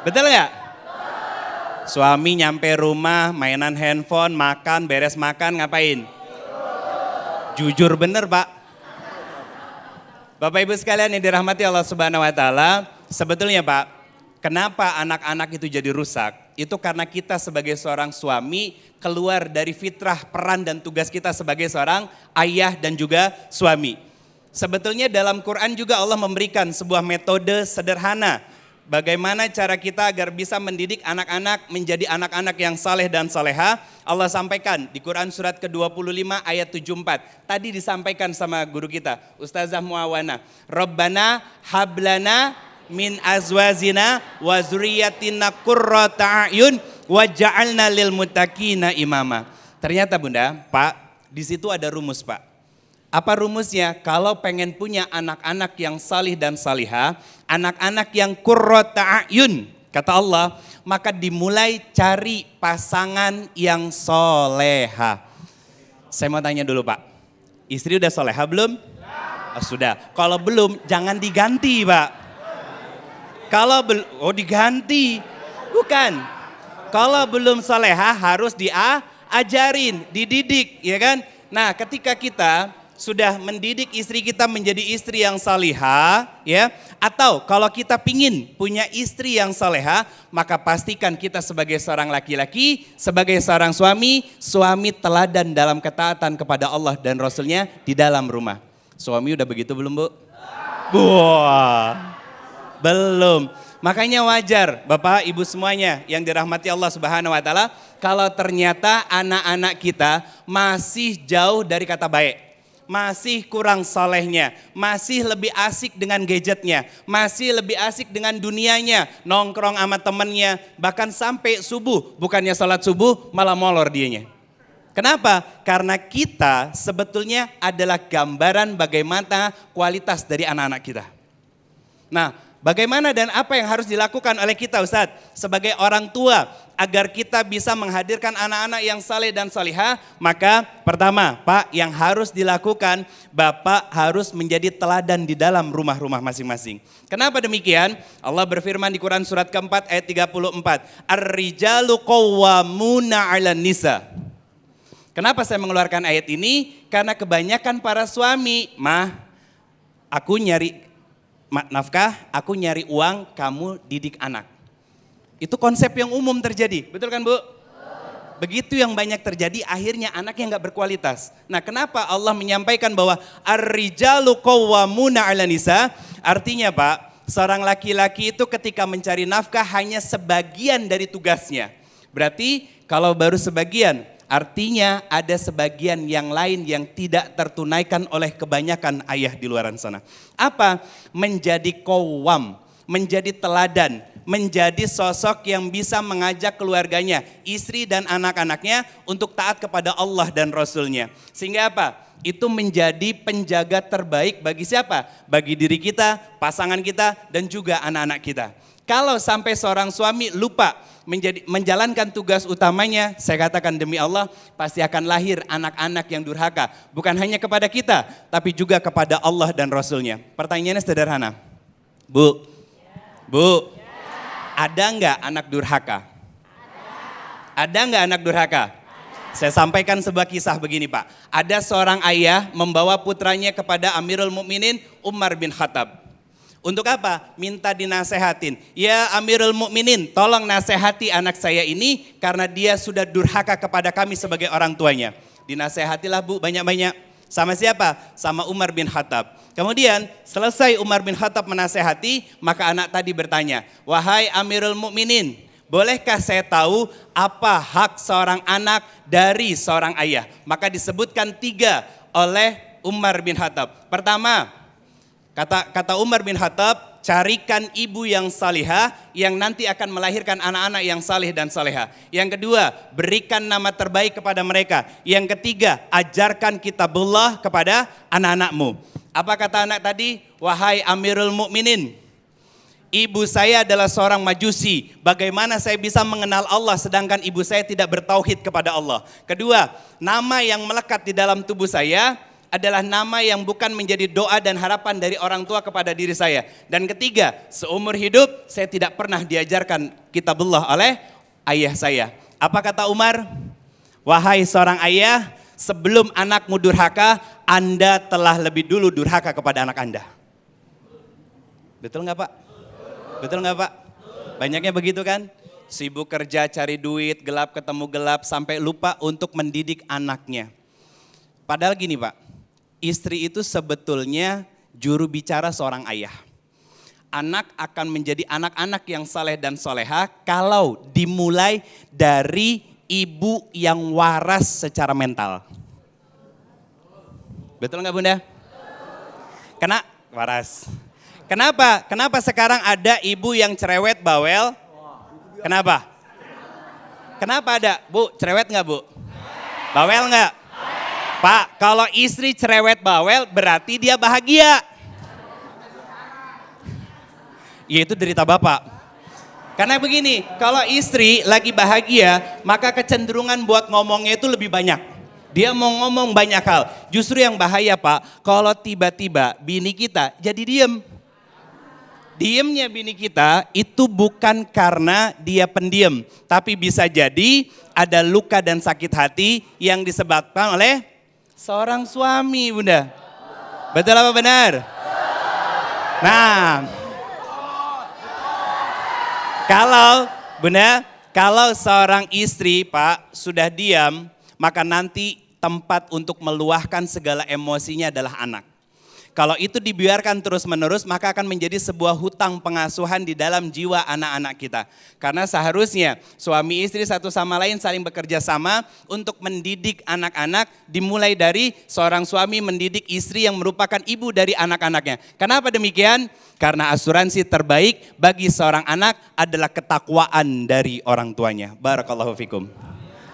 Betul nggak? Suami nyampe rumah, mainan handphone, makan, beres makan, ngapain? Jujur bener Pak. Bapak Ibu sekalian yang dirahmati Allah Subhanahu wa taala, sebetulnya Pak, kenapa anak-anak itu jadi rusak? Itu karena kita sebagai seorang suami keluar dari fitrah peran dan tugas kita sebagai seorang ayah dan juga suami. Sebetulnya dalam Quran juga Allah memberikan sebuah metode sederhana bagaimana cara kita agar bisa mendidik anak-anak menjadi anak-anak yang saleh dan soleha. Allah sampaikan di Quran surat ke-25 ayat 74. Tadi disampaikan sama guru kita, Ustazah Muawana. Rabbana hablana min azwazina wa zuriyatina qurrata a'yun waj'alna lil muttaqina imama. Ternyata Bunda, Pak, di situ ada rumus Pak. Apa rumusnya? Kalau pengen punya anak-anak yang salih dan salihah, anak-anak yang qurrata a'yun, kata Allah, maka dimulai cari pasangan yang soleha. Saya mau tanya dulu Pak, istri udah soleha belum? Oh, sudah. Kalau belum, jangan diganti, Pak. Kalau belum, oh diganti. Bukan. Kalau belum solehah harus diajarin, dididik, ya kan? Nah, ketika kita sudah mendidik istri kita menjadi istri yang salihah, ya, atau kalau kita pingin punya istri yang salihah, maka pastikan kita sebagai seorang laki-laki, sebagai seorang suami, suami teladan dalam ketaatan kepada Allah dan Rasulnya di dalam rumah. Suami udah begitu belum, Bu? Wah, belum. Makanya wajar Bapak Ibu semuanya yang dirahmati Allah Subhanahu wa taala, kalau ternyata anak-anak kita masih jauh dari kata baik, masih kurang solehnya, masih lebih asik dengan gadgetnya, masih lebih asik dengan dunianya, nongkrong sama temennya, bahkan sampai subuh, bukannya sholat subuh malah molor dianya. Kenapa? Karena kita sebetulnya adalah gambaran bagaimana kualitas dari anak-anak kita. Nah, bagaimana dan apa yang harus dilakukan oleh kita Ustadz sebagai orang tua agar kita bisa menghadirkan anak-anak yang saleh dan salihah? Maka pertama Pak, yang harus dilakukan, Bapak harus menjadi teladan di dalam rumah-rumah masing-masing. Kenapa demikian? Allah berfirman di Quran surat keempat ayat 34. Ar-rijalu qawwamuna 'alan nisa. Kenapa saya mengeluarkan ayat ini? Karena kebanyakan para suami, aku nyari nafkah, aku nyari uang, kamu didik anak. Itu konsep yang umum terjadi, betul kan Bu? Begitu yang banyak terjadi, akhirnya anaknya nggak berkualitas. Nah, kenapa Allah menyampaikan bahwa ar-rijalu qawwamuna 'alan nisa? Artinya Pak, seorang laki-laki itu ketika mencari nafkah hanya sebagian dari tugasnya. Berarti kalau baru sebagian, artinya ada sebagian yang lain yang tidak tertunaikan oleh kebanyakan ayah di luar sana. Apa? Menjadi qawwam, menjadi teladan, menjadi sosok yang bisa mengajak keluarganya, istri dan anak-anaknya untuk taat kepada Allah dan Rasulnya. Sehingga apa? Itu menjadi penjaga terbaik bagi siapa? Bagi diri kita, pasangan kita, dan juga anak-anak kita. Kalau sampai seorang suami lupa menjalankan tugas utamanya, saya katakan demi Allah, pasti akan lahir anak-anak yang durhaka. Bukan hanya kepada kita, tapi juga kepada Allah dan Rasulnya. Pertanyaannya sederhana. Bu, ada nggak anak durhaka? Ada nggak anak durhaka? Saya sampaikan sebuah kisah begini Pak. Ada seorang ayah membawa putranya kepada Amirul Mukminin Umar bin Khattab. Untuk apa? Minta dinasehatin. Ya Amirul Mukminin, tolong nasehati anak saya ini karena dia sudah durhaka kepada kami sebagai orang tuanya. Dinasehatilah Bu banyak-banyak. Sama siapa? Sama Umar bin Khattab. Kemudian selesai Umar bin Khattab menasehati, maka anak tadi bertanya, wahai Amirul Mukminin, bolehkah saya tahu apa hak seorang anak dari seorang ayah? Maka disebutkan 3 oleh Umar bin Khattab. Pertama, Kata Umar bin Khattab, carikan ibu yang salihah yang nanti akan melahirkan anak-anak yang salih dan salihah. Yang kedua, berikan nama terbaik kepada mereka. Yang ketiga, ajarkan kitabullah kepada anak-anakmu. Apa kata anak tadi? Wahai Amirul Mukminin, ibu saya adalah seorang majusi. Bagaimana saya bisa mengenal Allah sedangkan ibu saya tidak bertauhid kepada Allah? Kedua, nama yang melekat di dalam tubuh saya adalah nama yang bukan menjadi doa dan harapan dari orang tua kepada diri saya. Dan ketiga, seumur hidup saya tidak pernah diajarkan kitabullah oleh ayah saya. Apa kata Umar? Wahai seorang ayah, sebelum anakmu durhaka, Anda telah lebih dulu durhaka kepada anak Anda. Betul nggak Pak? Betul nggak Pak? Banyaknya begitu kan? Sibuk kerja, cari duit, gelap ketemu gelap, sampai lupa untuk mendidik anaknya. Padahal gini Pak, istri itu sebetulnya juru bicara seorang ayah. Anak akan menjadi anak-anak yang saleh dan soleha kalau dimulai dari ibu yang waras secara mental. Betul nggak Bunda? Waras. Kenapa sekarang ada ibu yang cerewet bawel? Kenapa? Kenapa ada? Bu, cerewet nggak Bu? Bawel nggak? Pak, kalau istri cerewet bawel berarti dia bahagia. Ya itu derita Bapak. Karena begini, kalau istri lagi bahagia, maka kecenderungan buat ngomongnya itu lebih banyak. Dia mau ngomong banyak hal. Justru yang bahaya Pak, kalau tiba-tiba bini kita jadi diem. Diemnya bini kita itu bukan karena dia pendiam. Tapi bisa jadi ada luka dan sakit hati yang disebabkan oleh seorang suami Bunda. Betul apa benar? Nah, kalau seorang istri Pak sudah diam, maka nanti tempat untuk meluahkan segala emosinya adalah anak. Kalau itu dibiarkan terus-menerus, maka akan menjadi sebuah hutang pengasuhan di dalam jiwa anak-anak kita. Karena seharusnya suami istri satu sama lain saling bekerja sama untuk mendidik anak-anak, dimulai dari seorang suami mendidik istri yang merupakan ibu dari anak-anaknya. Kenapa demikian? Karena asuransi terbaik bagi seorang anak adalah ketakwaan dari orang tuanya. Barakallahu fikum.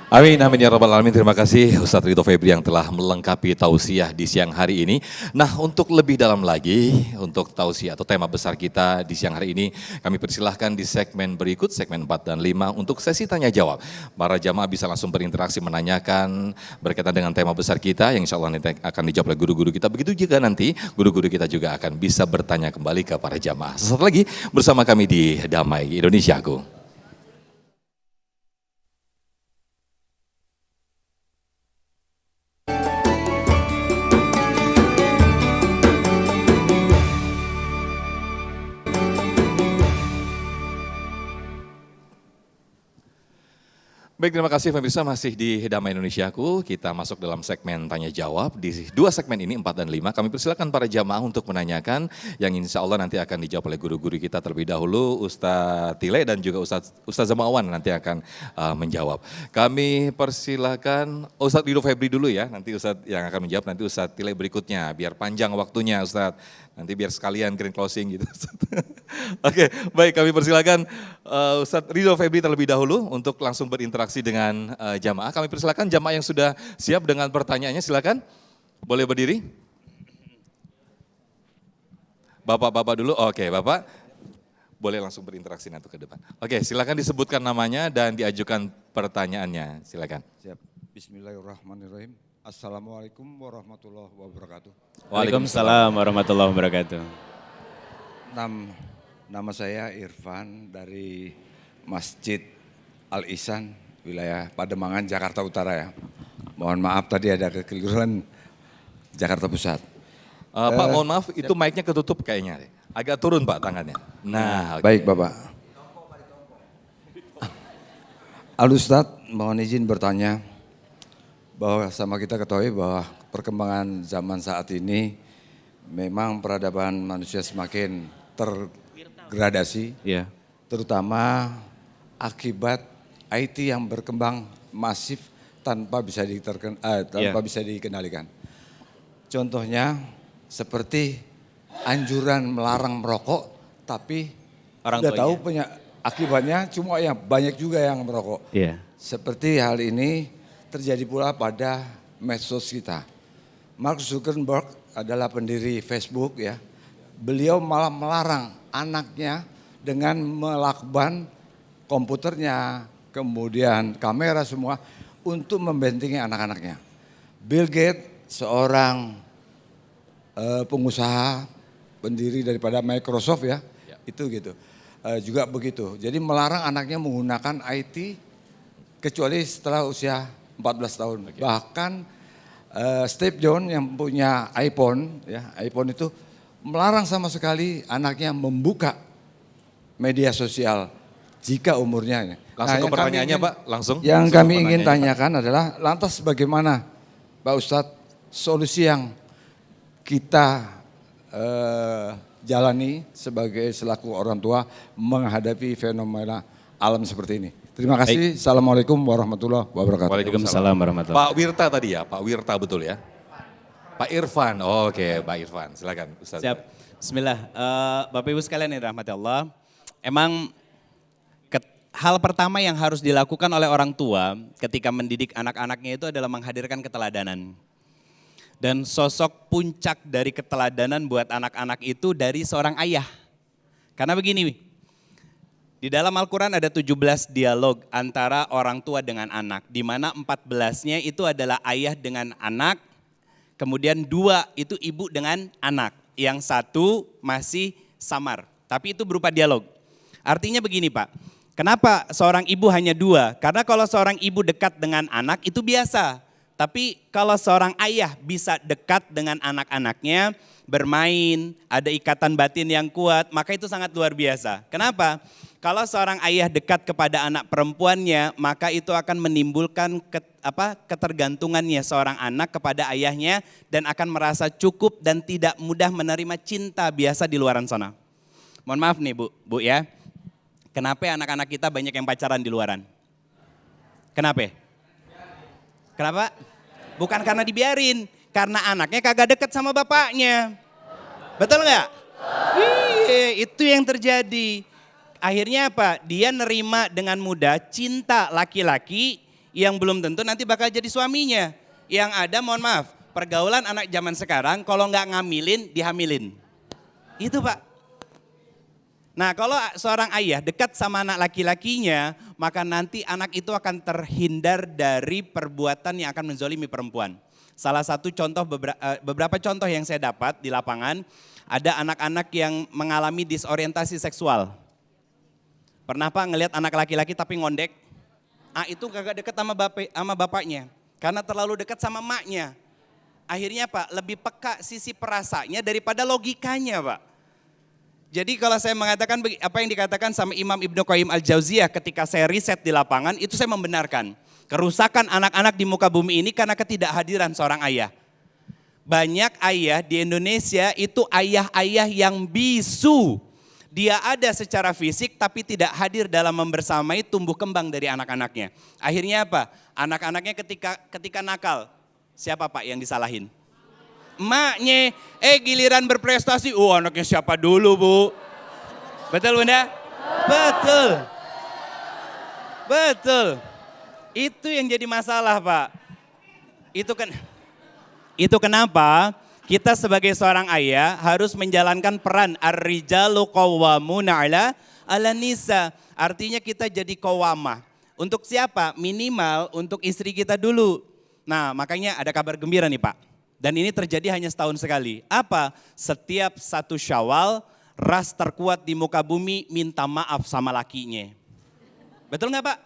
Amin, amin ya rabbal alamin. Terima kasih Ustadz Ridho Febri yang telah melengkapi tausiah di siang hari ini. Nah, untuk lebih dalam lagi, untuk tausiah atau tema besar kita di siang hari ini, kami persilahkan di segmen berikut, segmen 4 dan 5 untuk sesi tanya jawab. Para jamaah bisa langsung berinteraksi menanyakan berkaitan dengan tema besar kita yang insya Allah nanti akan dijawab oleh guru-guru kita. Begitu juga nanti guru-guru kita juga akan bisa bertanya kembali ke para jamaah. Sesaat lagi bersama kami di Damai Indonesiaku. Baik, terima kasih pemirsa, masih di Damai Indonesiaku. Kita masuk dalam segmen tanya jawab. Di dua segmen ini 4 dan 5 kami persilakan para jamaah untuk menanyakan yang insya Allah nanti akan dijawab oleh guru-guru kita terlebih dahulu. Ustadz Tile dan juga Ustadz Zamawan nanti akan menjawab. Kami persilakan Ustadz Ridho Febri dulu ya, nanti Ustadz yang akan menjawab, nanti Ustadz Tile berikutnya. Biar panjang waktunya Ustadz. Nanti biar sekalian grand closing gitu. Oke, baik, kami persilakan Ustadz Ridho Febri terlebih dahulu untuk langsung berinteraksi dengan jamaah. Kami persilakan jamaah yang sudah siap dengan pertanyaannya, silakan. Boleh berdiri? Bapak-bapak dulu, oke Bapak. Boleh langsung berinteraksi nanti ke depan. Oke, silakan disebutkan namanya dan diajukan pertanyaannya, silakan. Siap. Bismillahirrahmanirrahim. Assalamualaikum warahmatullahi wabarakatuh. Waalaikumsalam warahmatullahi wabarakatuh. Nama saya Irfan dari Masjid Al-Ihsan, wilayah Pademangan, Jakarta Utara ya. Mohon maaf tadi ada kekeliruan Jakarta Pusat. Pak, mohon maaf itu mic-nya ketutup kayaknya. Agak turun Pak tangannya. Nah, Baik Bapak. Al-Ustadz, mohon izin bertanya bahwa sama kita ketahui bahwa perkembangan zaman saat ini memang peradaban manusia semakin tergradasi, terutama akibat IT yang berkembang masif tanpa bisa dikendalikan. Contohnya seperti anjuran melarang merokok, tapi Orang sudah tuanya. tahu punya akibatnya cuma yang banyak juga yang merokok. Seperti hal ini terjadi pula pada medsos kita. Mark Zuckerberg adalah pendiri Facebook ya. Beliau malah melarang anaknya dengan melakban komputernya, kemudian kamera semua untuk membentengi anak-anaknya. Bill Gates seorang pengusaha pendiri daripada Microsoft ya. Itu gitu. Juga begitu. Jadi melarang anaknya menggunakan IT kecuali setelah usia 14 tahun. Bahkan Steve Jobs yang punya iPhone, ya iPhone itu melarang sama sekali anaknya membuka media sosial jika umurnya. langsung ke pertanyaannya Pak, langsung. Yang kami ingin tanyakan adalah lantas bagaimana Pak Ustadz solusi yang kita jalani sebagai selaku orang tua menghadapi fenomena alam seperti ini. Terima kasih. Assalamualaikum warahmatullahi wabarakatuh. Waalaikumsalam warahmatullahi wabarakatuh. Pak Wirta tadi ya, Pak Wirta betul ya? Pak Irfan, oke Pak Irfan, silakan Ustaz. Siap. Bismillah. Bapak Ibu sekalian yang dirahmati Allah, emang hal pertama yang harus dilakukan oleh orang tua ketika mendidik anak-anaknya itu adalah menghadirkan keteladanan. Dan sosok puncak dari keteladanan buat anak-anak itu dari seorang ayah. Karena begini, Di dalam Al-Quran ada 17 dialog antara orang tua dengan anak. Di mana 14-nya itu adalah ayah dengan anak, kemudian 2 itu ibu dengan anak. Yang 1 masih samar, tapi itu berupa dialog. Artinya begini Pak, kenapa seorang ibu hanya 2? Karena kalau seorang ibu dekat dengan anak itu biasa. Tapi kalau seorang ayah bisa dekat dengan anak-anaknya, bermain, ada ikatan batin yang kuat, maka itu sangat luar biasa. Kenapa? Kalau seorang ayah dekat kepada anak perempuannya, maka itu akan menimbulkan ketergantungannya seorang anak kepada ayahnya dan akan merasa cukup dan tidak mudah menerima cinta biasa di luaran sana. Mohon maaf nih Bu ya. Kenapa anak-anak kita banyak yang pacaran di luaran? Kenapa? Kenapa? Bukan karena dibiarin, karena anaknya kagak deket sama bapaknya. Betul nggak? Iya, itu yang terjadi. Akhirnya apa? Dia nerima dengan mudah cinta laki-laki yang belum tentu nanti bakal jadi suaminya. Yang ada mohon maaf, pergaulan anak zaman sekarang kalau nggak ngamilin, dihamilin. Itu Pak. Nah kalau seorang ayah dekat sama anak laki-lakinya, maka nanti anak itu akan terhindar dari perbuatan yang akan menzolimi perempuan. Salah satu contoh, beberapa contoh yang saya dapat di lapangan, ada anak-anak yang mengalami disorientasi seksual. Pernah Pak ngelihat anak laki-laki tapi ngondek? Itu kagak deket sama bapaknya, karena terlalu dekat sama emaknya. Akhirnya Pak lebih peka sisi perasanya daripada logikanya Pak. Jadi kalau saya mengatakan apa yang dikatakan sama Imam Ibnu Qayyim Al-Jauziyah ketika saya riset di lapangan, itu saya membenarkan. Kerusakan anak-anak di muka bumi ini karena ketidakhadiran seorang ayah. Banyak ayah di Indonesia itu ayah-ayah yang bisu. Dia ada secara fisik tapi tidak hadir dalam membersamai tumbuh kembang dari anak-anaknya. Akhirnya apa? Anak-anaknya ketika nakal, siapa Pak yang disalahin? Emaknya, giliran berprestasi, anaknya siapa dulu Bu? Betul Bunda? Betul. Betul. Itu yang jadi masalah Pak. Itu kenapa kita sebagai seorang ayah harus menjalankan peran ar-rijalu qawwamuna ala nisa. Artinya kita jadi qawwamah. Untuk siapa? Minimal untuk istri kita dulu. Nah makanya ada kabar gembira nih Pak. Dan ini terjadi hanya setahun sekali. Apa? Setiap 1 Syawal, ras terkuat di muka bumi minta maaf sama lakinya. Betul nggak Pak?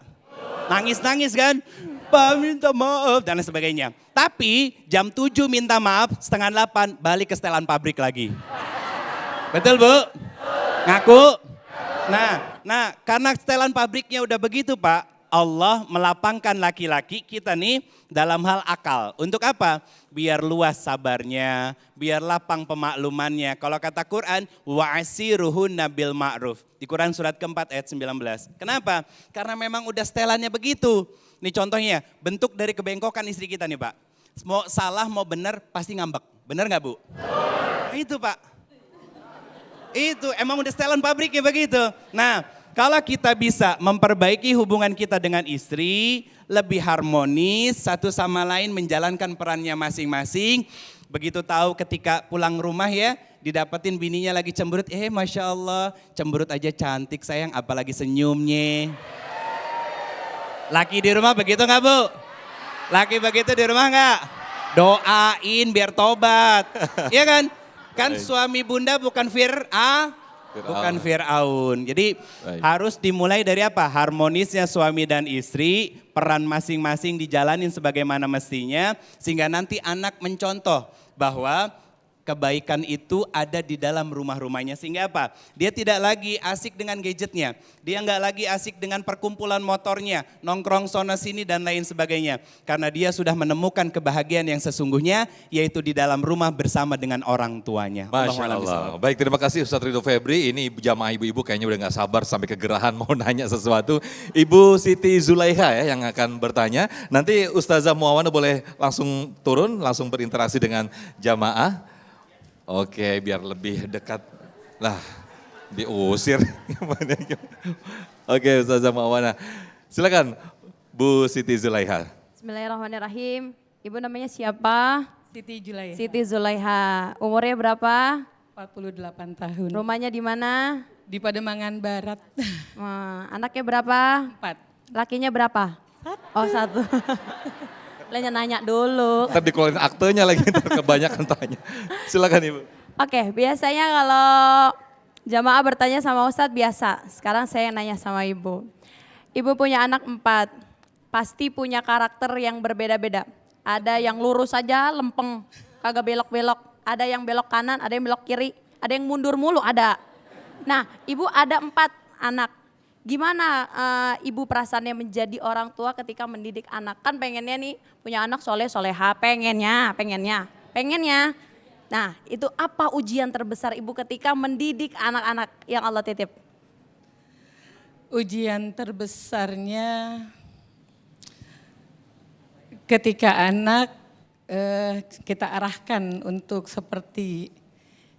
Nangis-nangis kan? Pak minta maaf dan lain sebagainya. Tapi jam 7 minta maaf, setengah 8 balik ke setelan pabrik lagi. Betul Bu? Ngaku? Nah karena setelan pabriknya udah begitu Pak, Allah melapangkan laki-laki kita nih dalam hal akal. Untuk apa? Biar luas sabarnya, biar lapang pemaklumannya. Kalau kata Quran, wa'asiruhunna bil ma'ruf. Di Quran surat keempat ayat 19. Kenapa? Karena memang udah setelannya begitu. Nih contohnya, bentuk dari kebengkokan istri kita nih Pak. Mau salah mau benar pasti ngambek. Benar nggak Bu? Itu Pak. Itu emang udah setelan pabriknya begitu. Nah kalau kita bisa memperbaiki hubungan kita dengan istri, lebih harmonis, satu sama lain menjalankan perannya masing-masing. Begitu tahu ketika pulang rumah ya, didapetin bininya lagi cemberut, Masya Allah, cemberut aja cantik sayang, apalagi senyumnya. Laki di rumah begitu nggak Bu? Laki begitu di rumah nggak? Doain biar tobat, iya kan? Kan suami bunda bukan bukan Fir'aun. Jadi harus dimulai dari apa? Harmonisnya suami dan istri, peran masing-masing dijalanin sebagaimana mestinya. Sehingga nanti anak mencontoh bahwa kebaikan itu ada di dalam rumah-rumahnya. Sehingga apa? Dia tidak lagi asik dengan gadgetnya. Dia nggak lagi asik dengan perkumpulan motornya, nongkrong sana sini dan lain sebagainya. Karena dia sudah menemukan kebahagiaan yang sesungguhnya, yaitu di dalam rumah bersama dengan orang tuanya. Masya Allah. Baik, terima kasih Ustadz Ridho Febri. Ini jamaah ibu-ibu kayaknya udah gak sabar sampai kegerahan mau nanya sesuatu. Ibu Siti Zulaiha ya yang akan bertanya. Nanti Ustazah Muawana boleh langsung turun, langsung berinteraksi dengan jamaah. Oke, biar lebih dekat. Lah, diusir. Oke, Ustazah Muawana. Silakan Bu Siti Zulaiha. Bismillahirrahmanirrahim. Ibu namanya siapa? Siti Julaiha. Siti Zulaiha. Umurnya berapa? 48 tahun. Rumahnya di mana? Di Pademangan Barat. Anaknya berapa? 4. Lakinya berapa? 1. Oh 1. Nanya dulu. Ntar dikeluarin aktenya lagi, ntar kebanyakan tanya. Silakan Ibu. Oke, biasanya kalau jamaah bertanya sama Ustadz biasa. Sekarang saya nanya sama Ibu. Ibu punya anak 4, pasti punya karakter yang berbeda-beda. Ada yang lurus saja, lempeng, kagak belok-belok. Ada yang belok kanan, ada yang belok kiri, ada yang mundur mulu, ada. Nah, Ibu ada 4 anak. Gimana Ibu perasaannya menjadi orang tua ketika mendidik anak? Kan pengennya nih punya anak soleh-soleha, pengennya. Nah, itu apa ujian terbesar Ibu ketika mendidik anak-anak yang Allah titip? Ujian terbesarnya ketika anak kita arahkan untuk seperti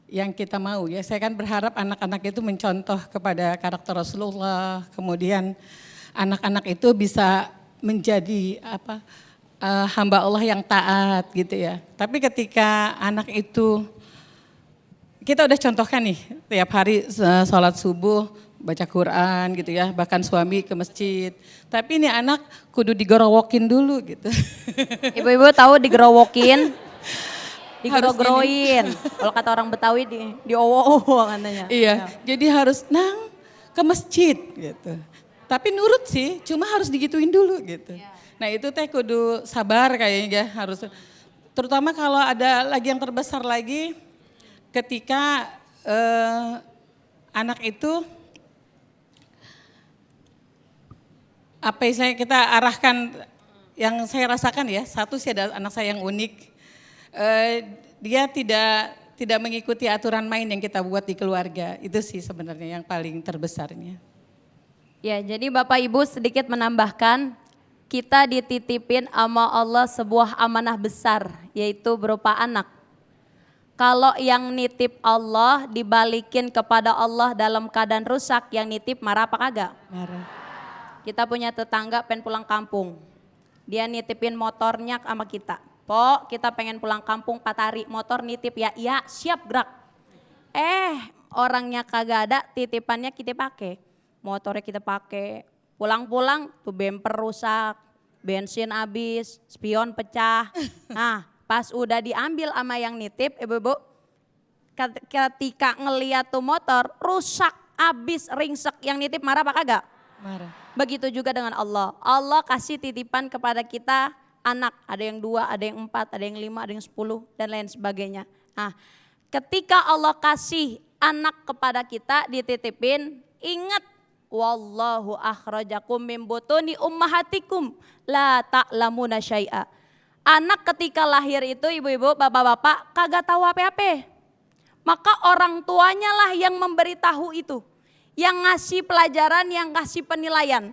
yang kita mau ya. Saya kan berharap anak-anak itu mencontoh kepada karakter Rasulullah. Kemudian anak-anak itu bisa menjadi hamba Allah yang taat gitu ya. Tapi ketika anak itu kita udah contohkan nih tiap hari sholat subuh, baca Quran gitu ya, bahkan suami ke masjid. Tapi ini anak kudu digorowokin dulu gitu. Ibu-ibu tahu digerowokin? Digero-geroin. Kalau kata orang Betawi di owo-owo katanya. Iya, jadi harus nang ke masjid gitu. Tapi nurut sih, cuma harus digituin dulu gitu. Nah itu teh kudu sabar kayaknya harus. Terutama kalau ada lagi yang terbesar lagi ketika anak itu apa yang kita arahkan, yang saya rasakan ya, satu sih ada anak saya yang unik. Dia tidak mengikuti aturan main yang kita buat di keluarga. Itu sih sebenarnya yang paling terbesarnya. Ya, jadi Bapak Ibu sedikit menambahkan, kita dititipin sama Allah sebuah amanah besar, yaitu berupa anak. Kalau yang nitip Allah dibalikin kepada Allah dalam keadaan rusak, yang nitip marah apa kagak? Marah. Kita punya tetangga pengen pulang kampung, dia nitipin motornya sama kita. Pok, kita pengen pulang kampung 4 hari, motor nitip ya, iya siap gerak. Orangnya kagak ada, titipannya kita pakai. Motornya kita pakai, pulang-pulang tuh bemper rusak, bensin habis, spion pecah. Nah pas udah diambil sama yang nitip, ibu-ibu, ketika ngeliat tuh motor rusak, habis, ringsek, yang nitip marah apa kagak? Marah. Begitu juga dengan Allah. Allah kasih titipan kepada kita anak, ada yang 2, ada yang 4, ada yang 5, ada yang 10 dan lain sebagainya. Nah, ketika Allah kasih anak kepada kita dititipin, ingat wallahu akhrajakum min butuni ummahatikum la ta'lamuna syai'a. Anak ketika lahir itu ibu-ibu, bapak-bapak kagak tahu apa-apa. Maka orang tuanya lah yang memberitahu itu, yang ngasih pelajaran, yang ngasih penilaian.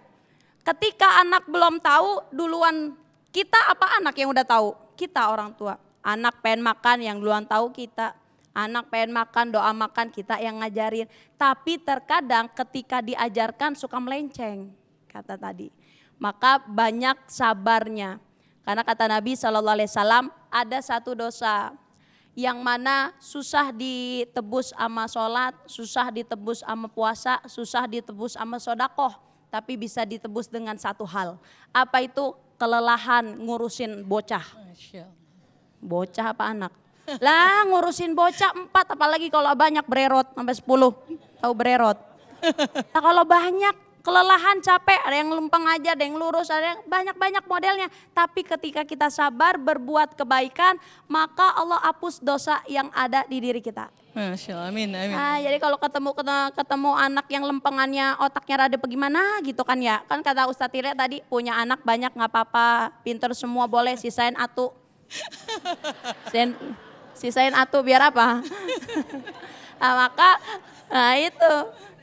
Ketika anak belum tahu, duluan kita apa anak yang udah tahu? Kita orang tua. Anak pengen makan yang duluan tahu kita. Anak pengen makan, doa makan kita yang ngajarin. Tapi terkadang ketika diajarkan suka melenceng, kata tadi. Maka banyak sabarnya. Karena kata Nabi SAW ada satu dosa yang mana susah ditebus sama sholat, susah ditebus sama puasa, susah ditebus sama sodakoh. Tapi bisa ditebus dengan satu hal. Apa itu? Kelelahan ngurusin bocah. Bocah apa anak? Lah ngurusin bocah 4, apalagi kalau banyak bererot sampai 10. Tahu bererot? Nah kalau banyak kelelahan, capek, ada yang lempeng aja, ada yang lurus, ada yang banyak-banyak modelnya. Tapi ketika kita sabar berbuat kebaikan, maka Allah hapus dosa yang ada di diri kita. Masya Allah, amin, amin. Nah, jadi kalau ketemu anak yang lempengannya otaknya rada bagaimana gitu kan ya. Kan kata Ustadz Tire tadi punya anak banyak nggak apa-apa, pinter semua boleh, sisain atu. Sisain atu biar apa? Nah itu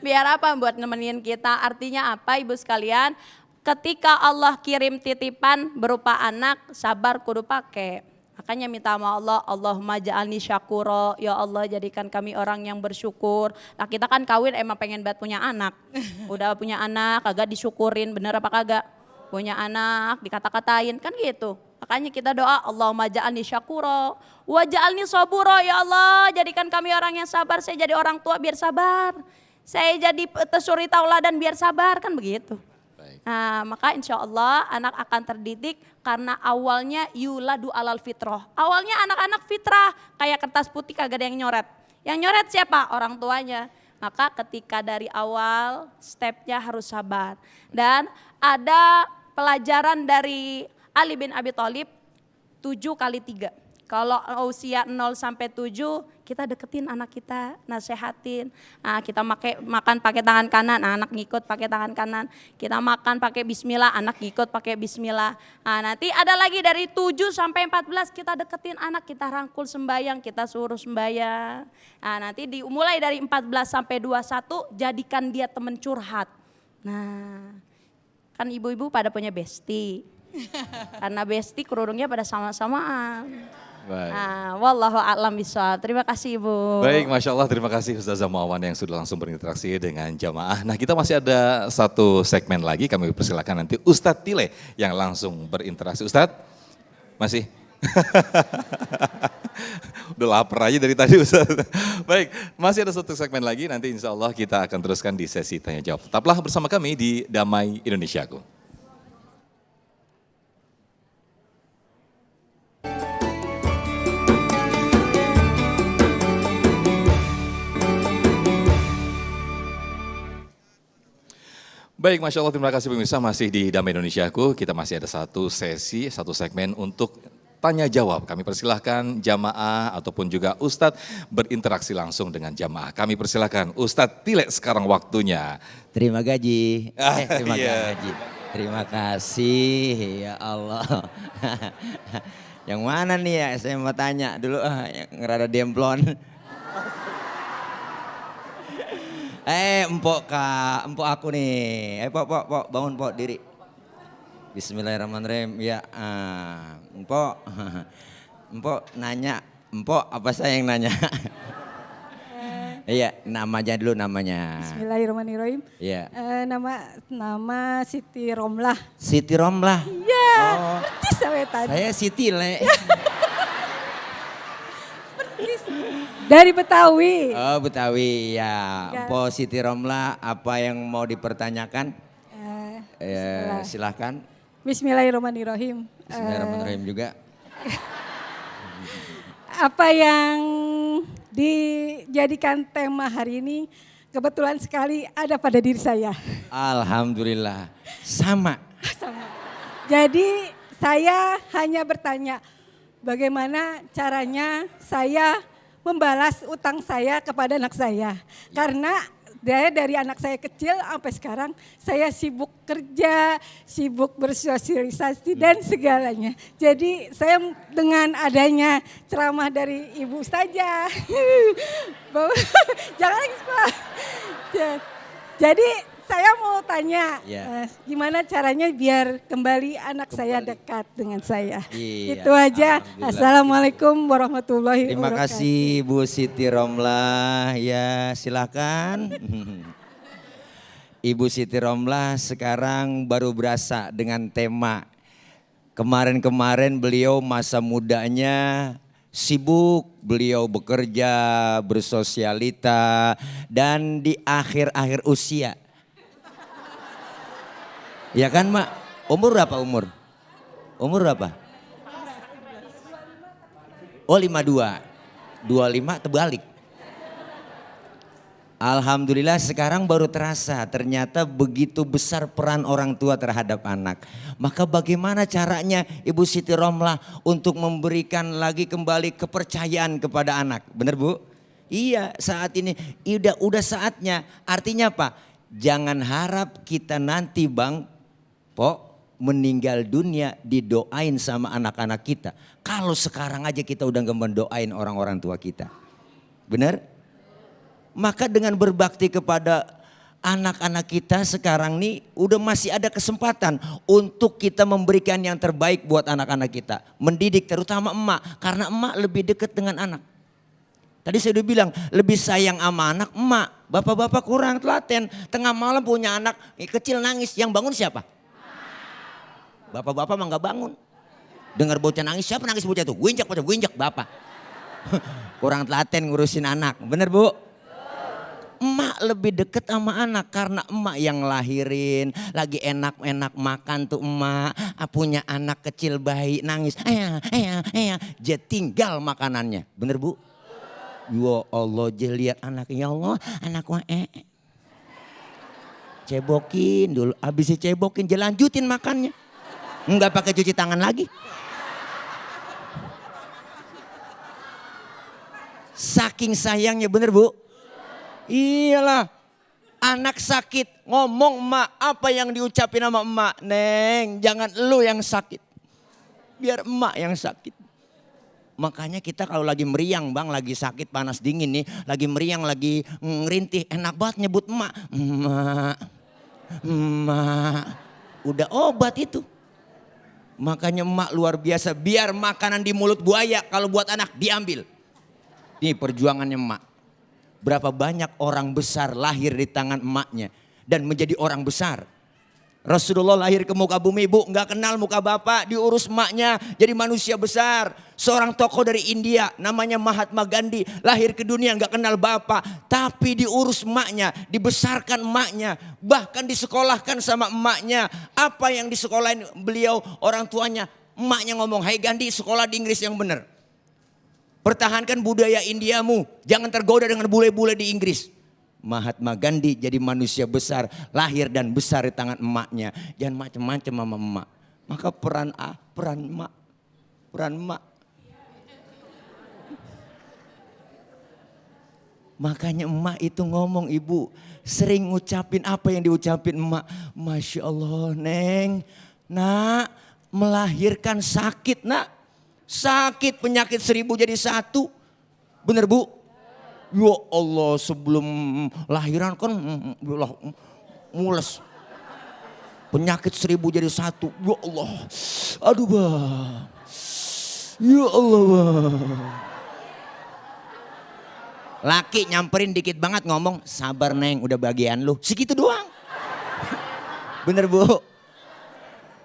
biar apa, buat nemenin kita. Artinya apa ibu sekalian? Ketika Allah kirim titipan berupa anak, sabar kudu pakai. Makanya minta sama Allah, Allahumma ja'alni syakuro, ya Allah jadikan kami orang yang bersyukur. Nah kita kan kawin emang pengen banget punya anak. Udah punya anak, kagak disyukurin, bener apa kagak? Punya anak, dikata-katain, kan gitu. Makanya kita doa, Allahumma ja'alni syakuro, wa ja'alni saburo, ya Allah jadikan kami orang yang sabar, saya jadi orang tua biar sabar. saya jadi suri tauladan biar sabar kan begitu. Nah, maka insya Allah anak akan terdidik karena awalnya yuladu alal fitrah. Awalnya anak-anak fitrah kayak kertas putih kagak ada yang nyoret. Yang nyoret siapa? Orang tuanya. Maka ketika dari awal stepnya harus sabar. Dan ada pelajaran dari Ali bin Abi Thalib 7x3. Kalau usia 0 sampai 7 kita deketin anak kita, nasehatin. Nah, kita makan pakai tangan kanan, anak ngikut pakai tangan kanan. Kita makan pakai bismillah, anak ngikut pakai bismillah. Nah, nanti ada lagi dari 7 sampai 14 kita deketin anak, kita rangkul sembayang, kita suruh sembayang. Nah, nanti dimulai dari 14 sampai 21 jadikan dia teman curhat. Nah, kan ibu-ibu pada punya bestie. Karena bestie kerudungnya pada sama-samaan. Baik. Nah, wallahu a'lam bishawab. Terima kasih Ibu. Baik, Masya Allah, terima kasih Ustazah Muawan yang sudah langsung berinteraksi dengan jamaah. Nah, kita masih ada satu segmen lagi, kami persilakan nanti Ustadz Tile yang langsung berinteraksi. Ustadz, masih? Udah lapar aja dari tadi Ustadz. Baik, masih ada satu segmen lagi, nanti insya Allah kita akan teruskan di sesi tanya jawab. Tetaplah bersama kami di Damai Indonesiaku. Baik, Masya Allah, terima kasih pemirsa, masih di Damai Indonesiaku. Kita masih ada satu sesi, satu segmen untuk tanya jawab. Kami persilahkan jamaah ataupun juga Ustadz berinteraksi langsung dengan jamaah. Kami persilahkan Ustadz Tile sekarang waktunya. Terima gaji. Terima Iya. gaji. Terima kasih, ya Allah. Yang mana nih ya, saya mau tanya dulu, yang rada demplon. Empok kak, empok aku nih. Pok, bangun pok, diri. Bismillahirrahmanirrahim. Ya, empok. Empok nanya, empok apa saya yang nanya? Iya, namanya dulu namanya. Bismillahirrahmanirrahim. Iya. Nama Siti Romlah. Siti Romlah. Iya, Oh, percis saya tadi. saya Siti Le. Dari Betawi. Oh, Betawi ya. Ya. Empok Siti Romlah, apa yang mau dipertanyakan? Bismillah. Silahkan. Bismillahirrahmanirrahim. Bismillahirrahmanirrahim juga. Apa yang dijadikan tema hari ini kebetulan sekali ada pada diri saya. Alhamdulillah. Sama. Sama. Jadi saya hanya bertanya bagaimana caranya saya membalas utang saya kepada anak saya. Karena dari anak saya kecil sampai sekarang saya sibuk kerja, sibuk bersosialisasi dan segalanya. Jadi saya dengan adanya ceramah dari Ibu Ustazah, jangan lagi Pak. Jadi saya mau tanya, Ya. gimana caranya biar kembali anak saya dekat dengan saya. Iya, Itu aja. alhamdulillah. Assalamualaikum warahmatullahi Terima wabarakatuh. kasih Bu Siti Romlah. Ya, silakan. Ibu Siti Romlah sekarang baru berasa dengan tema. Kemarin-kemarin beliau masa mudanya sibuk, beliau bekerja, bersosialita, dan di akhir-akhir usia. Ya kan Mak? Umur berapa umur? Umur berapa? Oh 52. 25 terbalik. Alhamdulillah sekarang baru terasa ternyata begitu besar peran orang tua terhadap anak. Maka bagaimana caranya Ibu Siti Romlah untuk memberikan lagi kembali kepercayaan kepada anak. Benar Bu? Iya, saat ini udah saatnya. Artinya apa? Jangan harap kita nanti Bang meninggal dunia didoain sama anak-anak kita. Kalau sekarang aja kita udah gak mendoain orang-orang tua kita. Benar? Maka dengan berbakti kepada anak-anak kita sekarang nih udah masih ada kesempatan untuk kita memberikan yang terbaik buat anak-anak kita. Mendidik terutama emak, karena emak lebih dekat dengan anak. Tadi saya udah bilang lebih sayang sama anak emak. Bapak-bapak kurang telaten, tengah malam punya anak kecil nangis, yang bangun siapa? Bapak-bapak mah gak bangun. Dengar bocah nangis, siapa nangis bocah tuh? Winjak bapak. Kurang telaten ngurusin anak, bener Bu? emak lebih deket sama anak karena emak yang lahirin, lagi enak-enak makan tuh emak, punya anak kecil bayi nangis, dia tinggal makanannya, bener Bu? Ya Allah, dia lihat anaknya, ya Allah anakku cebokin dulu, habis cebokin dia lanjutin makannya, nggak pakai cuci tangan lagi. Saking sayangnya, bener Bu? Iyalah, anak sakit ngomong emak, apa yang diucapin sama emak? Neng, jangan lu yang sakit, biar emak yang sakit. Makanya kita kalau lagi meriang bang, lagi sakit panas dingin nih, lagi meriang, lagi ngerintih, enak banget nyebut emak. Emak, emak, udah obat itu. Makanya emak luar biasa, biar makanan di mulut buaya kalau buat anak diambil. Ini perjuangannya emak. Berapa banyak orang besar lahir di tangan emaknya dan menjadi orang besar. Rasulullah lahir ke muka bumi, Bu, nggak kenal muka bapak, diurus emaknya jadi manusia besar. Seorang tokoh dari India namanya Mahatma Gandhi lahir ke dunia nggak kenal bapak, tapi diurus emaknya, dibesarkan emaknya, bahkan disekolahkan sama emaknya. Apa yang disekolahin beliau orang tuanya? Emaknya ngomong, "Hai Gandhi, sekolah di Inggris yang benar. Pertahankan budaya Indiamu, jangan tergoda dengan bule-bule di Inggris." Mahatma Gandhi jadi manusia besar, lahir dan besar di tangan emaknya. Jangan macam-macam sama emak. Maka peran emak. Makanya emak itu ngomong, Ibu sering ngucapin apa yang diucapin emak. Masya Allah Neng, nak melahirkan sakit nak. Sakit penyakit 1000 jadi 1. Bener Bu? Ya Allah, sebelum lahiran kan mules. Penyakit 1000 jadi 1. Ya Allah. Aduh Bang. Ya Allah Bang. Laki nyamperin dikit banget ngomong, "Sabar Neng, udah bagian lu." Segitu doang. Bener Bu?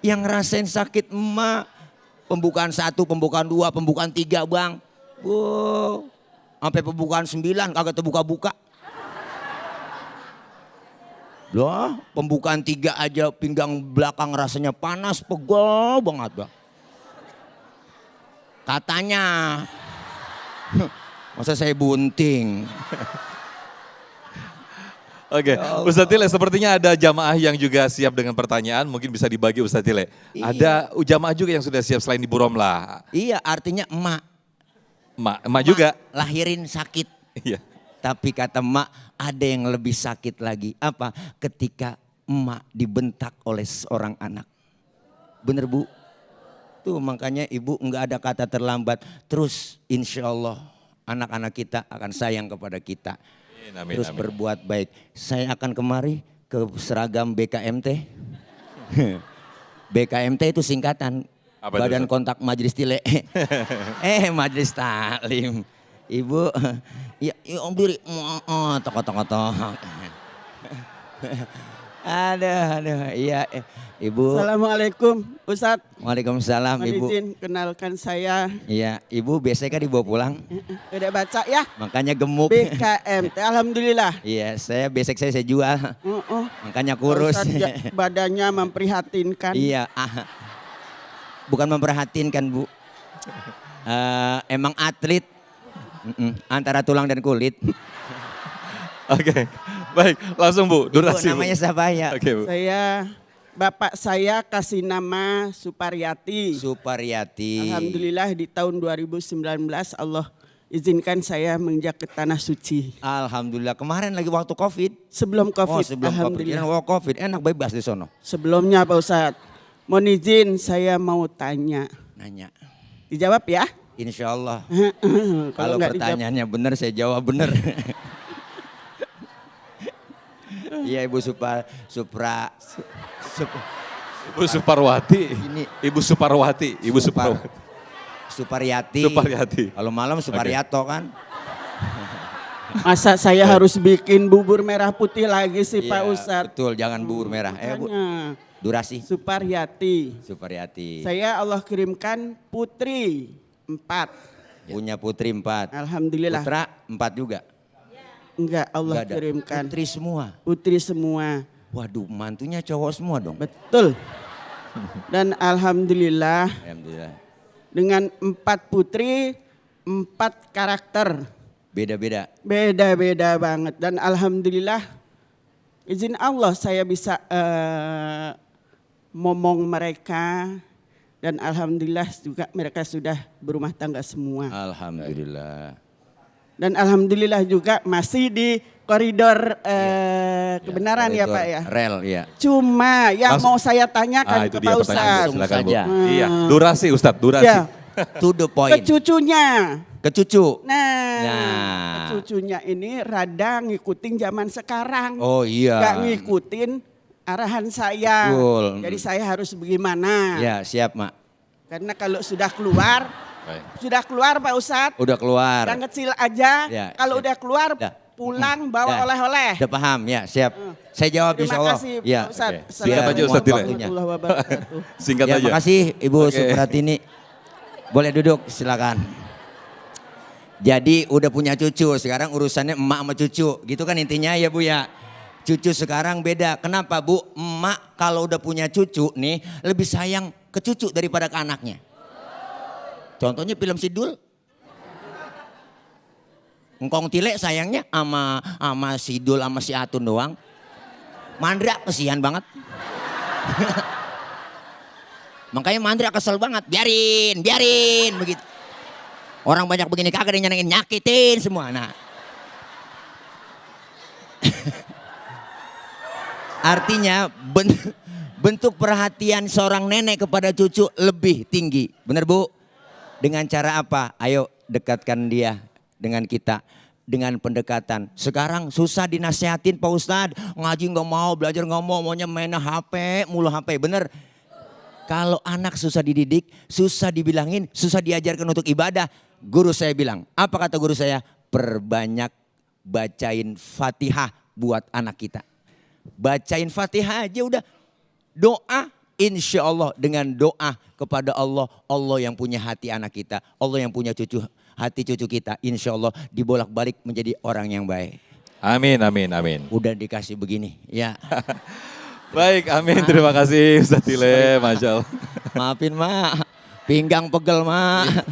Yang ngerasain sakit emak. Pembukaan 1, pembukaan 2, pembukaan 3 Bang. Wow. Sampai pembukaan 9 kagak terbuka-buka. Loh, pembukaan 3 aja pinggang belakang rasanya panas, pegel banget Bang. Katanya, masa saya bunting. Oke, Ustadz Tile, sepertinya ada jamaah yang juga siap dengan pertanyaan, mungkin bisa dibagi Ustadz Tile. Iya. Ada jamaah juga yang sudah siap selain Ibu Romlah. Iya, artinya emak Juga. lahirin sakit. Iya. Tapi kata emak ada yang lebih sakit lagi. Apa? Ketika emak dibentak oleh seorang anak. Bener Bu? Tuh makanya Ibu nggak ada kata terlambat. Terus insya Allah anak-anak kita akan sayang kepada kita. Amin, Terus amin. berbuat baik. Saya akan kemari ke seragam BKMT. BKMT itu singkatan. Apa itu, Badan Ustaz? Kontak Majelis Tile. Majelis Taklim. Ibu, ya om diri, tok. Aduh, iya Ibu. Assalamualaikum Ustadz. Waalaikumsalam Mohon Ibu. izin kenalkan saya. Iya, Ibu biasanya kan dibawa pulang, Udah baca ya? makanya gemuk. BKMT, Alhamdulillah. Iya, saya jual, makanya kurus. Ustadz badannya memprihatinkan. Iya, bukan memperhatinkan Bu. Emang atlet, antara tulang dan kulit. Oke, baik, langsung Bu, durasi. Ibu namanya Bu. siapa ya? Oke Bu. Bapak saya kasih nama Suparyati. Suparyati. Alhamdulillah di tahun 2019 Allah izinkan saya menginjak ke tanah suci. Alhamdulillah, kemarin lagi waktu Covid. Sebelum Covid, Sebelum Alhamdulillah. Covid, enak bebas di sono. Sebelumnya Pak Ustadz, mohon izin saya mau tanya. Nanya. Dijawab ya? Insya Allah. Kalau Kalau nggak pertanyaannya benar saya jawab benar. Iya Ibu Ibu Suparwati. Ini Ibu Suparwati. Ibu Suparwati. Suparyati. Suparyati. Kalau malam Suparyato kan. Masa saya harus bikin bubur merah putih lagi sih Pak Iya, Ustadz? betul, jangan bubur merah. Bu. Makanya. Durasi. Suparyati. Suparyati. Saya Allah kirimkan putri 4. Punya putri 4. Alhamdulillah. Putra 4 juga. Enggak, Allah Nggak ada. kirimkan. Putri semua. Putri semua. Waduh, mantunya cowok semua dong. Betul. Dan alhamdulillah Alhamdulillah. dengan 4 putri, 4 karakter. Beda-beda. Beda-beda banget. Dan alhamdulillah izin Allah saya bisa momong mereka. Dan alhamdulillah juga mereka sudah berumah tangga semua. Alhamdulillah. Dan alhamdulillah juga masih di koridor kebenaran ya Koridor Pak ya. Rel ya. Cuma yang mau saya tanyakan itu ke dia Pak pertanyaan. Ustadz. Silakan Bu. saja. Iya, durasi Ustadz, durasi. Ya, To the ke point. cucunya. Ke cucu. Nah, cucunya ini rada ngikutin zaman sekarang. Oh iya. Gak ngikutin arahan saya. Betul. Jadi saya harus bagaimana? Ya, siap, Mak. Karena kalau sudah keluar, Pak Ustadz. Udah keluar. Yang kecil aja. Ya, Kalau siap. udah keluar, Ya. pulang bawa Ya. oleh-oleh. Udah paham, ya, siap. Saya jawab Terima insya Allah. kasih Ya. Pak Ustadz. Oke. Singkat aja Ustadz Dile. Warahmatullahi wabarakatuh. Singkat Ya, aja. makasih Ibu Oke. Supratini. Boleh duduk, silakan. Jadi udah punya cucu, sekarang urusannya emak sama cucu. Gitu kan intinya ya Bu ya. Cucu sekarang beda. Kenapa Bu? Emak kalau udah punya cucu nih lebih sayang ke cucu daripada ke anaknya. Contohnya film Sidul. Engkong Tile sayangnya sama Sidul sama si Atun doang. Mandra kesian banget. Makanya Mandra kesel banget. Biarin begitu. Orang banyak begini kagak ada yang nyenengin, nyakitin semua. Nah. Artinya bentuk perhatian seorang nenek kepada cucu lebih tinggi. Benar Bu? Dengan cara apa? Ayo dekatkan dia dengan kita. Dengan pendekatan. Sekarang susah dinasehatin Pak Ustadz. Ngaji gak mau, belajar gak mau, maunya main HP, mulu HP. Bener? Kalau anak susah dididik, susah dibilangin, susah diajarkan untuk ibadah. Guru saya bilang, apa kata guru saya? Perbanyak bacain Fatihah buat anak kita. Bacain Fatihah aja udah. Doa insya Allah dengan doa kepada Allah. Allah yang punya hati anak kita. Allah yang punya hati cucu kita. Insya Allah dibolak-balik menjadi orang yang baik. Amin, amin, amin. Udah dikasih begini ya. Baik, amin. Terima kasih Ustadz Dile, Masya Allah. Maafin Mak, pinggang pegel Mak.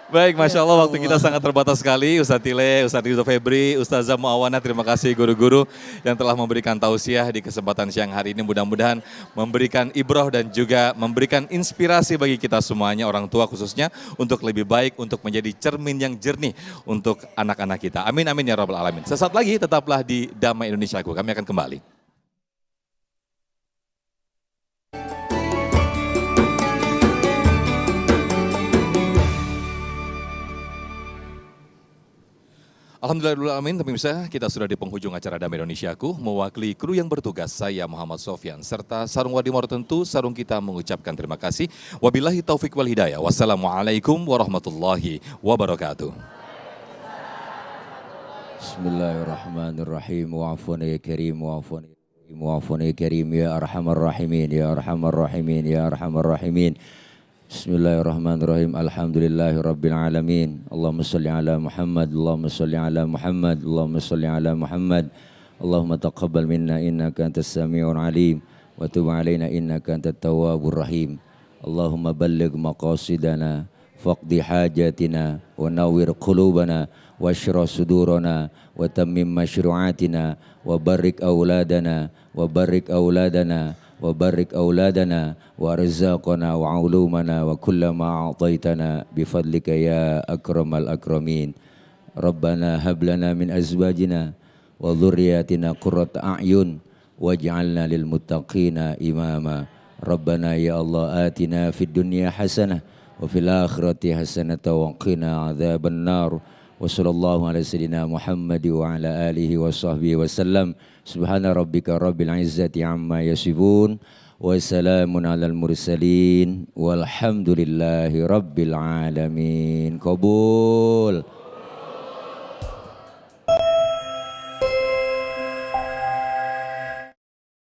Baik, Masya Allah waktu kita sangat terbatas sekali. Ustadz Dile, Ustadz Ridho Febri, Ustazah Muawana, terima kasih guru-guru yang telah memberikan tausiah di kesempatan siang hari ini. Mudah-mudahan memberikan ibroh dan juga memberikan inspirasi bagi kita semuanya, orang tua khususnya, untuk lebih baik, untuk menjadi cermin yang jernih untuk anak-anak kita. Amin, amin ya rabbal alamin. Sesaat lagi tetaplah di Damai Indonesiaku, kami akan kembali. Alhamdulillahirrahmanirrahim, pemirsa, kita sudah di penghujung acara Damai Indonesiaku. Mewakili kru yang bertugas, saya Muhammad Sofyan, serta Sarung Wadimor tentu, Sarung kita mengucapkan terima kasih. Wabillahi taufiq wal hidayah. Wassalamualaikum warahmatullahi wabarakatuh. Bismillahirrahmanirrahim. Wa'afun ya karim, wa'afun ya karim, ya arhamar rahimin, ya arhamar rahimin, ya arhamar rahimin. Bismillahirrahmanirrahim. Alhamdulillahi rabbil alamin. Allahumma salli ala Muhammad, Allahumma salli ala Muhammad, Allahumma salli ala Muhammad. Allahumma taqabbal minna innaka antas sami'un alim wa tub alaina innaka antat tawwabur rahim. Allahumma balligh maqasidana faqdi hajatina wa nawwir qulubana washrah sudurana wa tammim mashru'atina wa barik auladana wa barik auladana وبارك أولادنا وأرزاقنا وعلومنا وكل ما أعطيتنا بفضلك يا أكرم الأكرمين ربنا هب لنا من أزواجنا وذرياتنا قرة أعين واجعلنا للمتقين إماما ربنا يا الله آتنا في الدنيا حسنة وفي الآخرة حسنة وقنا عذاب النار وصلى الله على سيدنا محمد وعلى آله وصحبه وسلم سبحان ربك رب العزة عما يصفون وسلام على المرسلين والحمد لله رب العالمين. قبول.